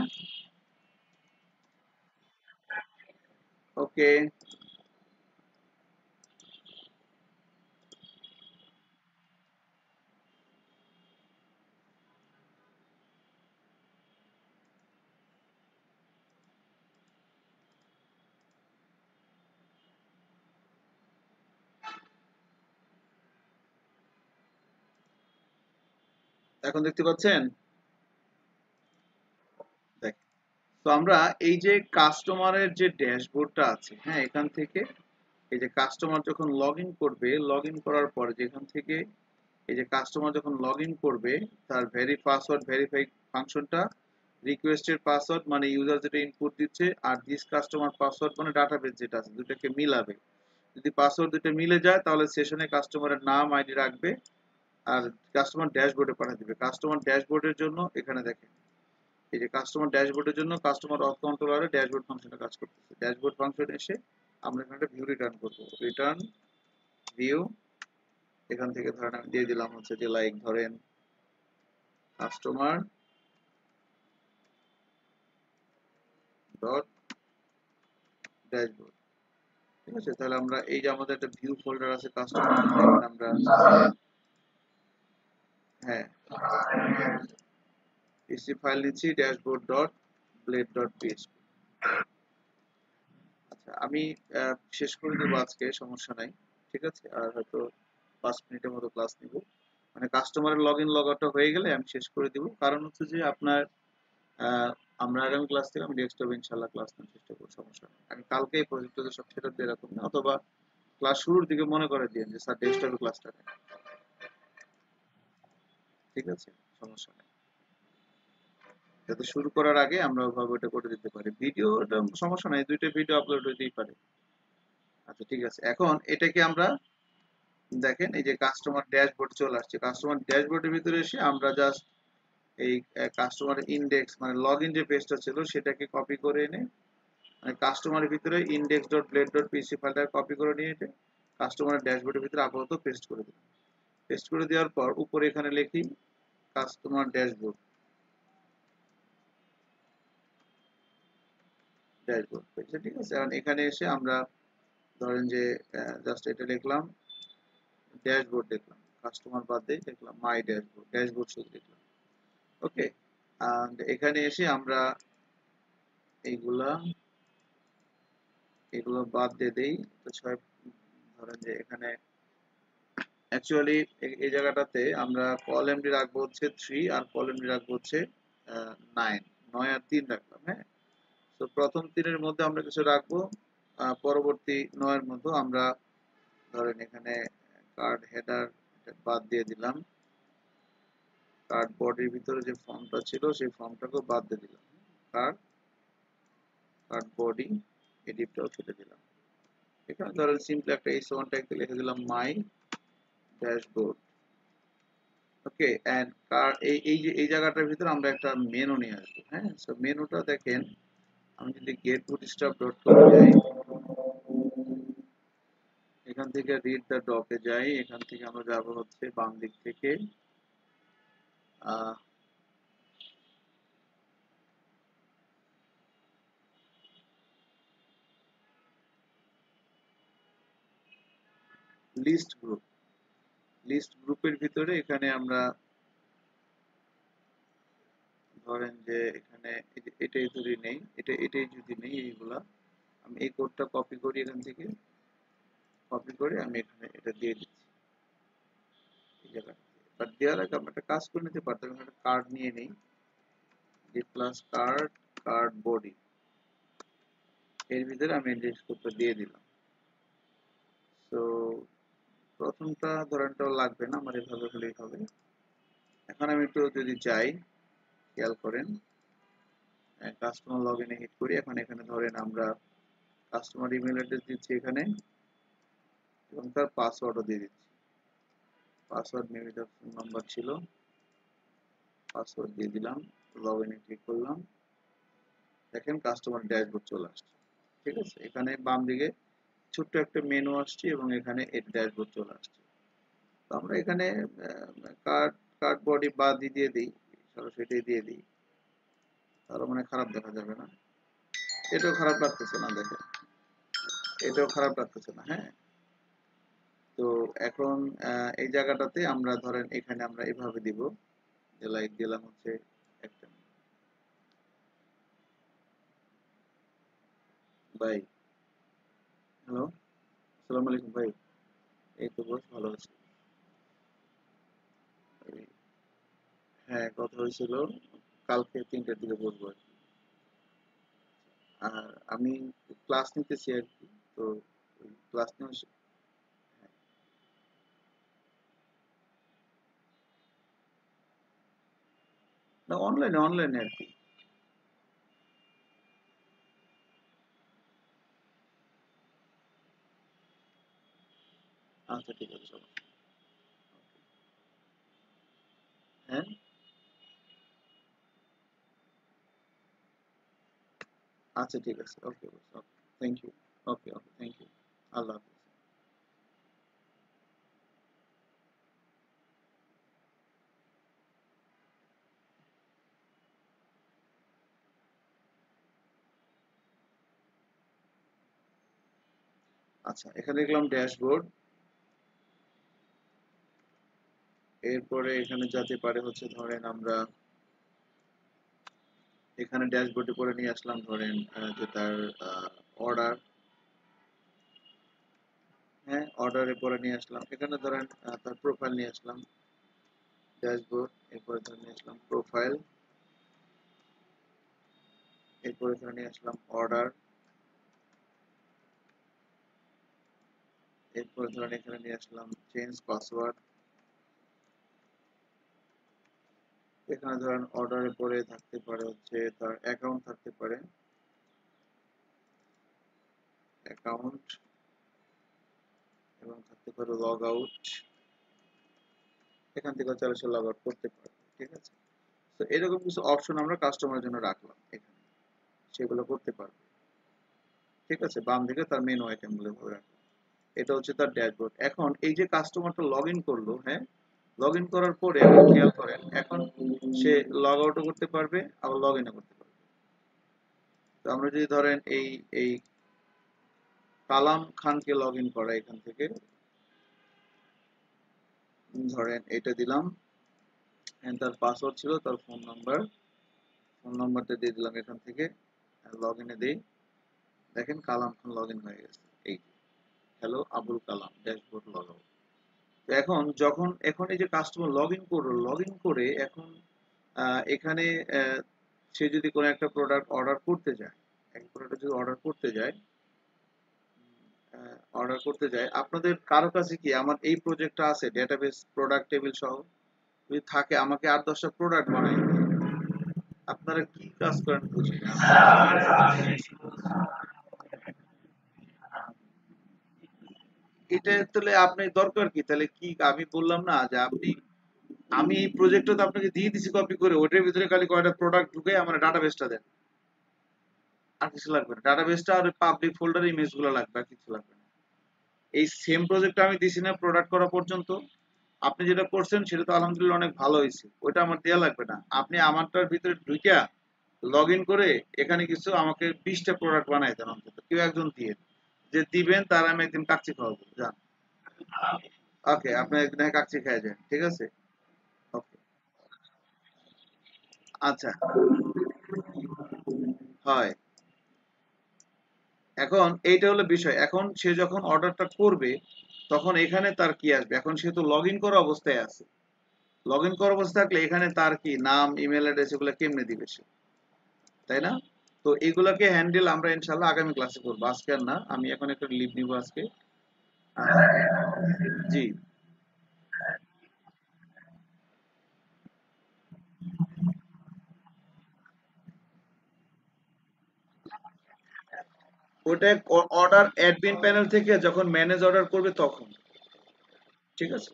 ওকে। এখন দেখতে পাচ্ছেন? দেখ, তো আমরা এই যে কাস্টমারের যে ড্যাশবোর্ডটা আছে, হ্যাঁ, এখান থেকে এই যে কাস্টমার যখন লগ ইন করবে, লগ ইন করার পরে যেখান থেকে এই যে কাস্টমার যখন লগ ইন করবে, তার পাসওয়ার্ড ভেরিফাই ফাংশনটা রিকোয়েস্টেড পাসওয়ার্ড মানে ইউজার যেটা ইনপুট দিচ্ছে, আর দিস কাস্টমার পাসওয়ার্ড মানে ডাটাবেস যেটা আছে, দুটাকে মিলাবে। যদি পাসওয়ার্ড দুটো মিলে যায় তাহলে সেশনে কাস্টমারের নাম আইডি রাখবে আর কাস্টমার ড্যাশবোর্ডে পাঠিয়ে দিবে। কাস্টমার ড্যাশবোর্ডের জন্য এখানে দেখেন এই যে কাস্টমার ড্যাশবোর্ডের জন্য কাস্টমার অথ কন্ট্রোলারে ড্যাশবোর্ড ফাংশনটা কাজ করতেছে। ড্যাশবোর্ড ফাংশন এসে আমরা এখানে একটা ভিউ রিটার্ন করব, রিটার্ন ভিউ। এখান থেকে ধরেন আমি দিয়ে দিলাম হচ্ছে যে লাইক ধরেন কাস্টমার ডট ড্যাশবোর্ড। ঠিক আছে, তাহলে আমরা এই যে আমাদের একটা ভিউ ফোল্ডার আছে কাস্টমার, এখানে আমরা হ্যাঁ পিএসপি ফাইল নিচ্ছি dashboard dot blade dot PSP. আচ্ছা আমি শেষ করে দেবো আজকে, সমস্যা নাই। ঠিক আছে, আর হয়তো 5 মিনিটের মতো ক্লাস নিব, মানে কাস্টমারের লগ ইন লগ আউটটা হয়ে গেলে আমি শেষ করে দিব। কারণ হচ্ছে যে আপনার আহ, আমরা আগামী ক্লাস থেকে আমি ডেস্কটপে ইনশাল্লাহ ক্লাস নেওয়ার চেষ্টা করবো, সমস্যা নেই। আমি কালকে এই প্রজেক্টটা সব সেট দিয়ে রাখুন না, অথবা ক্লাস শুরুর দিকে মনে করে দিন যে স্যার ডেস্কটপে ক্লাসটা নেন। ঠিক আছে, সমস্যা নেই, যাতে শুরু করার আগে আমরা ওইভাবে ওটা করে দিতে পারি। ভিডিওটা সমস্যা নাই, দুইটা ভিডিও আপলোড হতেই পারে। আচ্ছা ঠিক আছে, এখন এটাকে আমরা দেখেন এই যে কাস্টমার ড্যাশবোর্ড চলে আসছে। কাস্টমার ড্যাশবোর্ডের ভিতরে এসে আমরা জাস্ট এই কাস্টমার ইন্ডেক্স মানে লগ ইন যে পেজটা ছিল সেটাকে কপি করে এনে মানে কাস্টমারের ভিতরে ইন্ডেক্স ডট ব্লেড ডট পিসি ফাইলটা কপি করে নিয়ে এসে কাস্টমারের ড্যাশবোর্ডের ভিতরে আপাতত পেস্ট করে দিলাম। পেস্ট করে দেওয়ার পর উপরে এখানে লিখি কাস্টমার ড্যাশবোর্ড, ড্যাশবোর্ড পেয়েছে। ঠিক আছে, এখন এখানে এসে আমরা ধরেন যে জাস্ট এটা লিখলাম ড্যাশবোর্ড, লিখলাম কাস্টমার বাদ দিয়ে লিখলাম মাই ড্যাশবোর্ড, ড্যাশবোর্ড শুধু লিখলাম। ওকে, and এখানে এসে আমরা এইগুলা এগুলো বাদ দিয়ে দেই। তো ছয় ধরেন যে এখানে অ্যাকচুয়ালি এই জায়গাটাতে আমরা কলামটি রাখবো হচ্ছে 3 আর কলামটি রাখবো হচ্ছে 9, 9 আর 3 রাখলাম। হ্যাঁ, তো প্রথম 3-এর মধ্যে আমরা কিছু রাখবো, পরবর্তী 9-এর মধ্যে আমরা ধরেন এখানে কার্ড হেডার বাদ দিয়ে দিলাম, কার্ড বডির ভিতরে যে ফর্মটা ছিল সেই ফর্মটাকেও বাদ দিয়ে দিলাম, কার্ড কার্ড বডি এডিটটাও কেটে দিলাম। এখানে ধরেন সিম্পল একটা h1 ট্যাগ দিয়ে লিখে দিলাম মাই ড্যাশবোর্ড। ওকে, এন্ড এই যে এই জায়গাটার ভিতরে আমরা একটা মেনু নিয়ে আসবো। হ্যাঁ, সো মেনুটা দেখেন আমি যদি গেট বুটস্ট্র্যাপ ডট কম যাই, এখান থেকে রিড দ্য ডকে যাই, এখান থেকে আমরা যাব হচ্ছে বাম দিক থেকে লিস্ট গ্রুপ। লিস্ট গ্রুপের ভিতরে এখানে আমরা ধরেন যে এখানে এটাই যদি নেই, এটাই যদি নেই, এইগুলা আমি এই কোডটা কপি করি, এখান থেকে কপি করে আমি এখানে এটা দিয়ে দিচ্ছি এই জায়গাটা। বাট দেওয়ার আগে আমরা একটা কাজ করে নিতে পারতাম, এখানে একটা কার্ড নিয়ে নেই, যে প্লাস কার্ড কার্ড বডি, এর ভিতরে আমি ইন্ডেক্স কোডটা দিয়ে দিলাম। তো প্রথমটা ধরেনটাও লাগবে না, আমার এভাবে হলেই হবে। এখন আমি একটু যদি যাই, খেয়াল করেন কাস্টমার লগ ইনে হিট করি। এখন এখানে ধরেন আমরা কাস্টমার ইমেল অ্যাড্রেস দিচ্ছি এখানে এবং তার পাসওয়ার্ডও দিয়ে দিচ্ছি। পাসওয়ার্ড মেবি তার ফোন নাম্বার ছিল, পাসওয়ার্ড দিয়ে দিলাম, লগ ইনে ক্লিক করলাম, দেখেন কাস্টমার ড্যাশবোর্ড চলে আসছে। ঠিক আছে, এখানে বাম দিকে ছোট্ট একটা মেনু আসছে এবং এখানে এই ড্যাশবোর্ড চলে আসছে। তো আমরা এখানে কার্ড কার্ড বডি বাদ দিয়ে দিই, সরাসরি দিয়ে দিই, তাহলে মানে খারাপ দেখা যাবে না। এটাও খারাপ লাগতেছে না, দেখেন এটাও খারাপ লাগতেছে না। হ্যাঁ, তো এখন এই জায়গাটাতে আমরা ধরেন এখানে আমরা এভাবে দিব, যে লাইক দিলাম হচ্ছে একটা ভাই। হ্যালো, আসসালামু আলাইকুম ভাই। এই তো বস ভালো আছি। এই, হ্যাঁ কথা হয়েছিল, কালকে 3টার দিকে বসবো আর কি। আর আমি ক্লাস নিতেছি আর কি, তো ওই ক্লাস নেওয়া না, অনলাইনে অনলাইনে আর কি। আচ্ছা ঠিক আছে, চলো। হ্যাঁ, আচ্ছা ঠিক আছে, okay boss, okay, thank you. Okay okay, thank you. আল্লাহ হাফেজ। আচ্ছা, এখানে দেখলাম ড্যাশবোর্ড, এরপরে এখানে যাতে পারে হচ্ছে ধরেন আমরা এখানে ড্যাশবোর্ডে করে নিয়ে আসলাম ধরেন যে তার অর্ডার। হ্যাঁ, অর্ডারে পরে নিয়ে আসলাম, এখানে ধরেন তার প্রোফাইল নিয়ে আসলাম, ড্যাশবোর্ড, এরপরে ধরে নিয়ে আসলাম প্রোফাইল, এরপরে ধরে নিয়ে আসলাম অর্ডার, এরপরে ধরেন এখানে নিয়ে আসলাম চেঞ্জ পাসওয়ার্ড, এখানে ধরেন অর্ডারের পরে থাকতে পারে হচ্ছে তার অ্যাকাউন্ট থাকতে পারে, অ্যাকাউন্ট, এবং থাকতে পারে লগ আউট, এখান থেকে চাইলে সে লগ আউট করতে পারে। ঠিক আছে, তো এরকম কিছু অপশন আমরা কাস্টমারের জন্য রাখলাম এখানে, সেগুলো করতে পারবে। ঠিক আছে, বাম দিকে তার মেনু আইটেম গুলো ধরে রাখলাম। এটা হচ্ছে তার ড্যাশবোর্ড। এখন এই যে কাস্টমারটা লগ ইন করলো, হ্যাঁ, লগ ইন করার পরে এখন খেয়াল করেন, এখন সে লগ আউটও করতে পারবে আবার লগ ইনও করতে পারবে। তো আমরা যদি ধরেন এই এই কালাম খানকে লগ ইন করা, এখান থেকে ধরেন এটা দিলাম, তার পাসওয়ার্ড ছিল তার ফোন নাম্বার, ফোন নাম্বারটা দিয়ে দিলাম এখান থেকে, লগ ইনে দিই, দেখেন কালাম খান লগ ইন হয়ে গেছে। এই hello Abul Kalam dashboard log out. তো এখন যখন এখন এই যে কাস্টমার লগ ইন করলো, লগ ইন করে এখন এখানে আহ, সে যদি কোনো একটা প্রোডাক্ট অর্ডার করতে যায়, এক প্রোডাক্ট যদি অর্ডার করতে যায়, আপনাদের কারো কাছে কি আমার এই প্রজেক্টটা আছে, ডেটাবেস প্রোডাক্ট টেবিল সহ? যদি থাকে আমাকে 8-10টা প্রোডাক্ট বানাই দিন। আপনারা কি কাজ করেন বুঝি না। এটা তাহলে আপনি দরকার কি তাহলে, কি আমি বললাম না যে আপনি, আমি এই প্রজেক্টটা তো আপনাকে দিয়ে দিছি কপি করে, ওটার ভিতরে খালি কয়টা প্রোডাক্ট ঢুকে আমার ডাটাবেসটা দেন, আর কিছু লাগবে না। ডাটাবেসটা আর পাবলিক ফোল্ডার ইমেজ গুলো লাগবে, আর কিছু লাগবে না। এই সেম প্রজেক্টটা আমি দিছি না প্রোডাক্ট করা পর্যন্ত, আপনি যেটা করছেন সেটা তো আলহামদুলিল্লাহ অনেক ভালো হয়েছে, ওটা আমার দেয়া লাগবে না। আপনি আমারটার ভিতরে ঢুকিয়া লগ ইন করে এখানে কিছু আমাকে 20টা প্রোডাক্ট বানাই দেন, অন্তত কেউ একজন দিয়ে, যে দিবেন তার আমি একদিন কাচ্চি খাওয়াবো, যান। ওকে, আপনি একদিন কাচ্চি খেয়ে যান, ঠিক আছে। ওকে, আচ্ছা, হয়। এখন এইটা হলো বিষয়, এখন সে যখন অর্ডারটা করবে তখন এখানে তার কি আসবে, এখন সে তো লগ ইন করা অবস্থায় আছে, লগ ইন করা অবস্থায় থাকলে এখানে তার কি নাম, ইমেল অ্যাড্রেস, এগুলো কেমনে দিবে সে, তাই না? তো এগুলাকে হ্যান্ডেল আমরা ইনশাল্লাহ আগামী ক্লাসে করবো, আজকে আর না। আমি এখন একটা লিভ নিব আজকে। জি, ওটা অর্ডার অ্যাডমিন প্যানেল থেকে যখন ম্যানেজ অর্ডার করবে তখন। ঠিক আছে,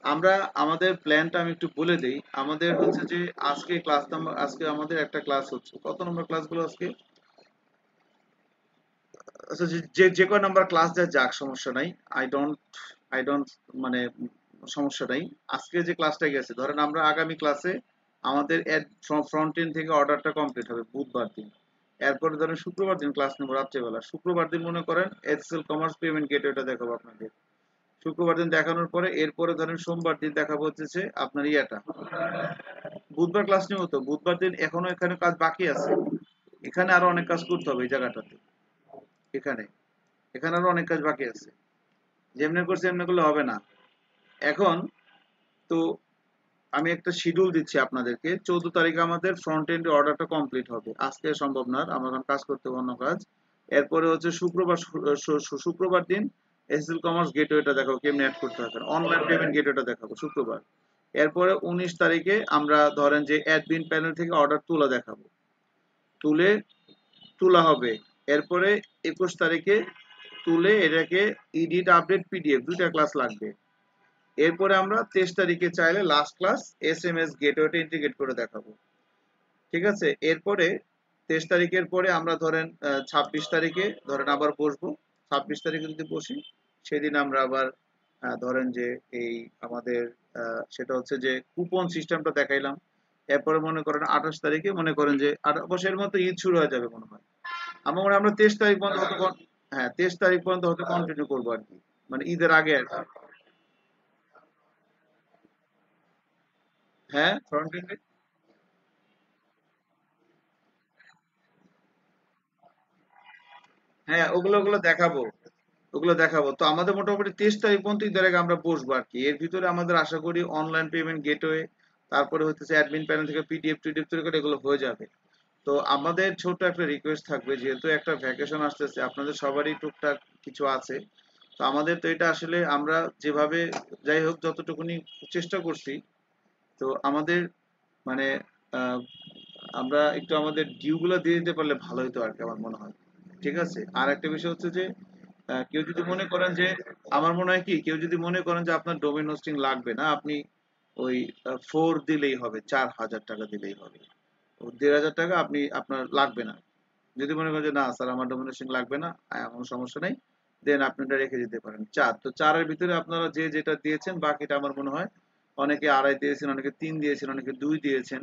আমরা আমাদের প্ল্যানটা আমি একটু বলে দেই। আমাদের হচ্ছে যে আজকে ক্লাস নাম্বার, আজকে আমাদের একটা ক্লাস হচ্ছে, কত নম্বর ক্লাসগুলো আজকে? আচ্ছা, যে যে কয় নাম্বার ক্লাস দেয় যাক, সমস্যা নাই। আই ডোন্ট মানে সমস্যা নাই। আজকে যে ক্লাসটা গেছে, ধরেন আমরা আগামী ক্লাসে আমাদের ফ্রন্ট এন্ড থেকে অর্ডারটা কমপ্লিট হবে বুধবার দিন। এরপরে ধরেন শুক্রবার দিন ক্লাস নেবো রাত্রেবেলা। শুক্রবার দিন মনে করেন এক্সেল কমার্স পেমেন্ট গেটওয়েটা দেখাবো আপনাদের। শুক্রবার দিন দেখানোর পরে এরপরে ধরেন সোমবার দিন দেখাবো হচ্ছে যে আপনার ইয়েটা। বুধবার ক্লাস নেবো তো, বুধবার দিন এখনো এখানে কাজ বাকি আছে। এখানে আরো অনেক কাজ করতে হবে এই জায়গাটাতে। এখানে এখানে আরো অনেক কাজ বাকি আছে। যেমনি করছে এমনি করলে হবে না। এখন তো আমি একটা শিডিউল দিচ্ছি আপনাদেরকে। 14 তারিখে আমাদের ফ্রন্ট এন্ড অর্ডারটা কমপ্লিট হবে। আজকে সম্ভব না, আমার এখন কাজ করতে হবে অন্য কাজ। এরপরে হচ্ছে শুক্রবার দিন এসএল কমার্স গেটওয়েটা দেখাবো কেমনি অ্যাড করতে হবে, অনলাইন পেমেন্ট গেটওয়েটা দেখাবো শুক্রবার। এরপরে 19 তারিখে আমরা ধরেন যে অ্যাডমিন প্যানেল থেকে অর্ডার তোলা দেখাবো, তুলে তোলা হবে। এরপরে 21 তারিখে তুলে এটাকে এডিট আপডেট পিডিএফ দুইটা ক্লাস লাগবে। এরপরে আমরা 23 তারিখে চাইলে লাস্ট ক্লাস এসএমএস গেটওয়েতে ইন্টিগ্রেট করে দেখাবো। ঠিক আছে? এরপরে 23 তারিখের পরে আমরা ধরেন 26 তারিখে ধরেন আবার বসবো। 26 তারিখে যদি বসি, সেদিন আমরা আবার ধরেন যে এই আমাদের সেটা হচ্ছে যে কুপন সিস্টেমটা দেখাইলাম। এরপরে মনে করেন 28 তারিখে মনে করেন যে অবশ্য এর মধ্যে ঈদ শুরু হয়ে যাবে মনে হয়। আমার মনে হয় আমরা 23 তারিখ পর্যন্ত হয়তো হ্যাঁ 23 তারিখ পর্যন্ত হয়তো কন্টিনিউ করবো আর কি, মানে ঈদের আগে আর কি। হ্যাঁ, ফ্রন্ট এন্ডে। হ্যাঁ, ওগুলো দেখাবো। ওগুলো দেখাবো তো আমাদের মোটামুটি 23 তারিখ পর্যন্ত ঈদের আগে আমরা বসবো আর কি। এর ভিতরে আমাদের আশা করি অনলাইন পেমেন্ট গেটওয়ে, তারপরে হচ্ছে অ্যাডমিন প্যানেল থেকে পিডিএফ টিডিএফ তৈরি করে এগুলো হয়ে যাবে। তো আমাদের ছোট একটা রিকোয়েস্ট থাকবে, যেহেতু একটা ভ্যাকেশন আসতেছে, আপনাদের সবারই টুকটাক কিছু আছে। তো আমাদের তো এটা আসলে আমরা যেভাবে যাই হোক যতটুকুনি চেষ্টা করছি, তো আমাদের মানে আহ, আমরা একটু আমাদের ডিউ গুলো দিয়ে দিতে পারলে ভালো হতো আর কি, আমার মনে হয়। ঠিক আছে, আর একটা বিষয় হচ্ছে যে কেউ যদি মনে করেন যে আমার মনে হয় কি, কেউ যদি মনে করেন যে আপনার ডোমেন হোস্টিং লাগবে না, আপনি ওই দিলেই হবে, 4,000 টাকা দিলেই হবে। 1,500 টাকা আপনি আপনার লাগবে না। যদি মনে করেন যে না স্যার আমার ডোমেন হোস্টিং লাগবে না, কোনো সমস্যা নেই, দেন আপনি এটা রেখে দিতে পারেন। 4 ভিতরে আপনারা যে যেটা দিয়েছেন বাকিটা আমার মনে হয় অনেকে 2.5 দিয়েছেন, অনেকে 3 দিয়েছেন, অনেকে 2 দিয়েছেন।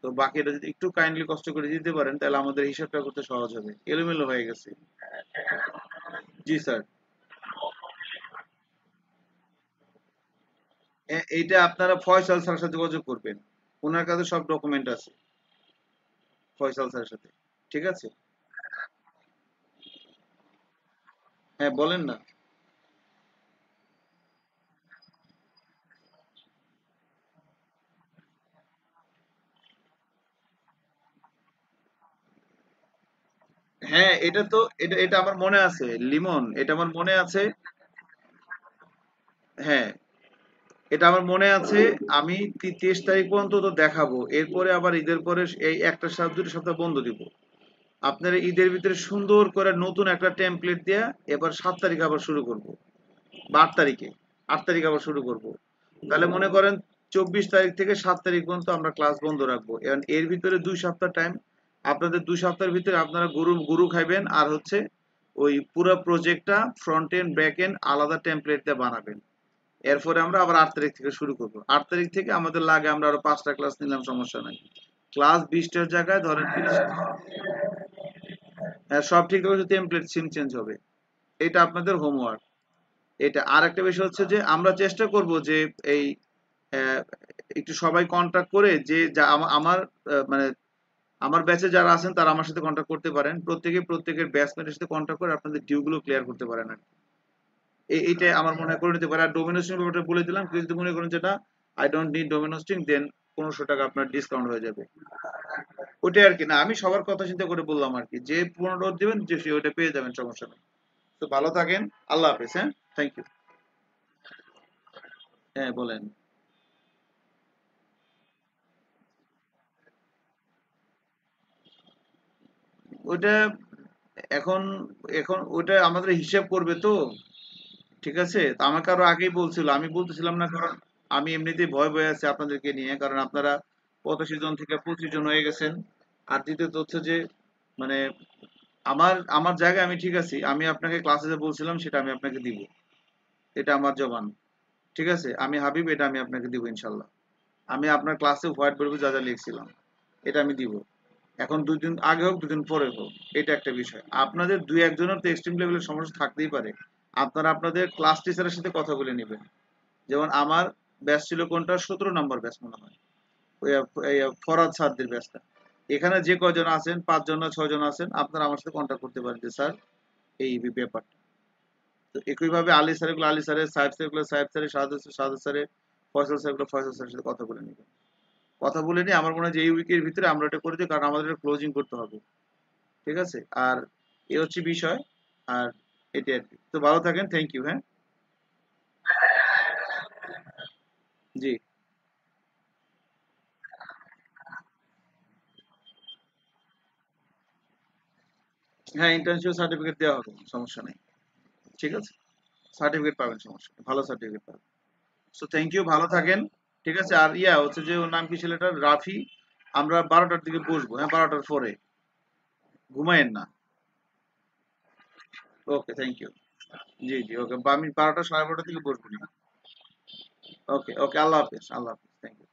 তো বাকিটা যদি একটু কাইন্ডলি কষ্ট করে দিতে পারেন তাহলে আমাদের হিসাবটা করতে সহজ হবে, এলোমেলো হয়ে গেছে। জি স্যার। এইটা আপনারা ফয়সাল স্যারের সাথে যোগাযোগ করবেন, ওনার কাছে সব ডকুমেন্ট আছে, ফয়সাল স্যারের সাথে। ঠিক আছে। হ্যাঁ, বলেন না। হ্যাঁ, এটা তো এটা এটা আমার মনে আছে লিমন, এটা আমার মনে আছে। হ্যাঁ, এটা আমার মনে আছে। আমি 23 তারিখ পর্যন্ত তো দেখাবো, এরপরে আবার ঈদের পরে এই একটা সপ্তাহ দুটো সপ্তাহ বন্ধ দিব। আপনারা ঈদের ভিতরে সুন্দর করে নতুন একটা টেমপ্লেট দেয়া এবার 7 তারিখ আবার শুরু করব, বা 8 তারিখে, 8 তারিখ আবার শুরু করব। তাহলে মনে করেন 24 তারিখ থেকে 7 তারিখ পর্যন্ত আমরা ক্লাস বন্ধ রাখবো। এবং এর ভিতরে 2 সপ্তাহ টাইম, আপনাদের 2 সপ্তাহের ভিতরে আপনারা গরু গরু খাইবেন, আর হচ্ছে ওই পুরো প্রজেক্টটা ফ্রন্ট এন্ড ব্যাক এন্ড আলাদা টেমপ্লেট দিয়ে বানাবেন। এরপরে আমরা আবার 8 তারিখ থেকে শুরু করব। 8 তারিখ থেকে আমাদের লাগে আমরা আরো 5টা ক্লাস নিলাম, সমস্যা নাই। ক্লাস 20টার জায়গায় ধরেন 30। হ্যাঁ, সব ঠিক থাকবে, শুধু টেমপ্লেট সিম চেঞ্জ হবে। এটা আপনাদের হোমওয়ার্ক। এটা আর একটা বিষয় হচ্ছে যে আমরা চেষ্টা করব যে এই আহ, একটু সবাই কন্ট্যাক্ট করে যে আমার মানে আমার ব্যাচে যারা আছেন তারা আমার সাথে কন্ট্যাক্ট করতে পারেন, প্রত্যেকে প্রত্যেকের ব্যাচমেটের সাথে কন্ট্যাক্ট করে আপনাদের ডিউ গুলো ক্লিয়ার করতে পারেন আর কি। এইটা আমার মনে হয় করে নিতে পারে। আর ডোমেন হোস্টিং ব্যাপারটা বলে দিলাম, কেউ যদি মনে করেন যেটা I don't need domain hosting, then 1500 টাকা আপনার ডিসকাউন্ট হয়ে যাবে। ওটাই আর কি, না আমি সবার কথা চিন্তা করে বললাম আর কি, যে 15 দিবেন যে সে ওটা পেয়ে যাবেন, সমস্যা নেই। তো ভালো থাকেন। আল্লাহ হাফেজ। হ্যাঁ, থ্যাংক ইউ। হ্যাঁ, বলেন। ওইটা এখন এখন ওটা আমাদের হিসাব করবে তো। ঠিক আছে, তো আমাকে আরো আগেই বলছিল, আমি বলতেছিলাম না, কারণ আমি এমনিতেই ভয় ভয়ে আছি আপনাদেরকে নিয়ে, কারণ আপনারা 85 জন থেকে 25 জন হয়ে গেছেন। আর দ্বিতীয়ত হচ্ছে যে মানে আমার আমার জায়গায় আমি ঠিক আছি, আমি আপনাকে ক্লাসে যে বলছিলাম সেটা আমি আপনাকে দিব, এটা আমার জবান। ঠিক আছে, আমি হাবিব, এটা আমি আপনাকে দিব ইনশাল্লাহ। আমি আপনার ক্লাসে হোয়াইট বোর্ডে যা যা লিখছিলাম এটা আমি দিব। এখন 2 দিন আগে হোক 2 দিন পরে হোক, এটা একটা বিষয়। আপনাদের দুই একজনের তো এক্সট্রিম লেভেলের সমস্যা থাকতেই পারে, আপনারা আপনাদের ক্লাস টিচারের সাথে কথা বলে নেবেন। যেমন আমার ব্যাচ ছিল কোনটা, 17 নম্বর ব্যাচ মনে হয়, ওই এই ফরহাদ স্যারদের ব্যাচটা। এখানে যে কয়জন আছেন, 5 জন না 6 জন আছেন, আপনারা আমার সাথে কন্ট্যাক্ট করতে পারেন যে স্যার এই ব্যাপারটা। তো একইভাবে আলী স্যার এগুলো আলী স্যারের, সাহেব স্যার এগুলো সাহেব স্যারের, শাহাদ স্যারের, ফয়সাল স্যার এগুলো ফয়সাল স্যারের সাথে কথা বলে নেবেন। কথা বলে নিয়ে আমার মনে হয় যে এই উইকের ভিতরে আমরা এটা করে দিই, কারণ আমাদের ক্লোজিং করতে হবে। ঠিক আছে, আর এ হচ্ছে বিষয়। আর এটাই আর কি। তো ভালো থাকেন, থ্যাংক ইউ। হ্যাঁ, জি, হ্যাঁ ইন্টার্নশিপ সার্টিফিকেট দেওয়া হবে, সমস্যা নেই। ঠিক আছে, সার্টিফিকেট পাবেন, সমস্যা নেই, ভালো সার্টিফিকেট পাবেন। সো থ্যাংক ইউ, ভালো থাকেন। ঠিক আছে, আর ইয়া হচ্ছে যে ওর নাম কি ছেলেটার, রাফি। আমরা 12টার দিকে বসবো, হ্যাঁ 12টার পরে, ঘুমায়েন না। ওকে, থ্যাংক ইউ। জি জি, ওকে, আমি 12টা 12:30 দিকে বসবো। ওকে ওকে, আল্লাহ হাফেজ, আল্লাহ হাফেজ, থ্যাংক ইউ।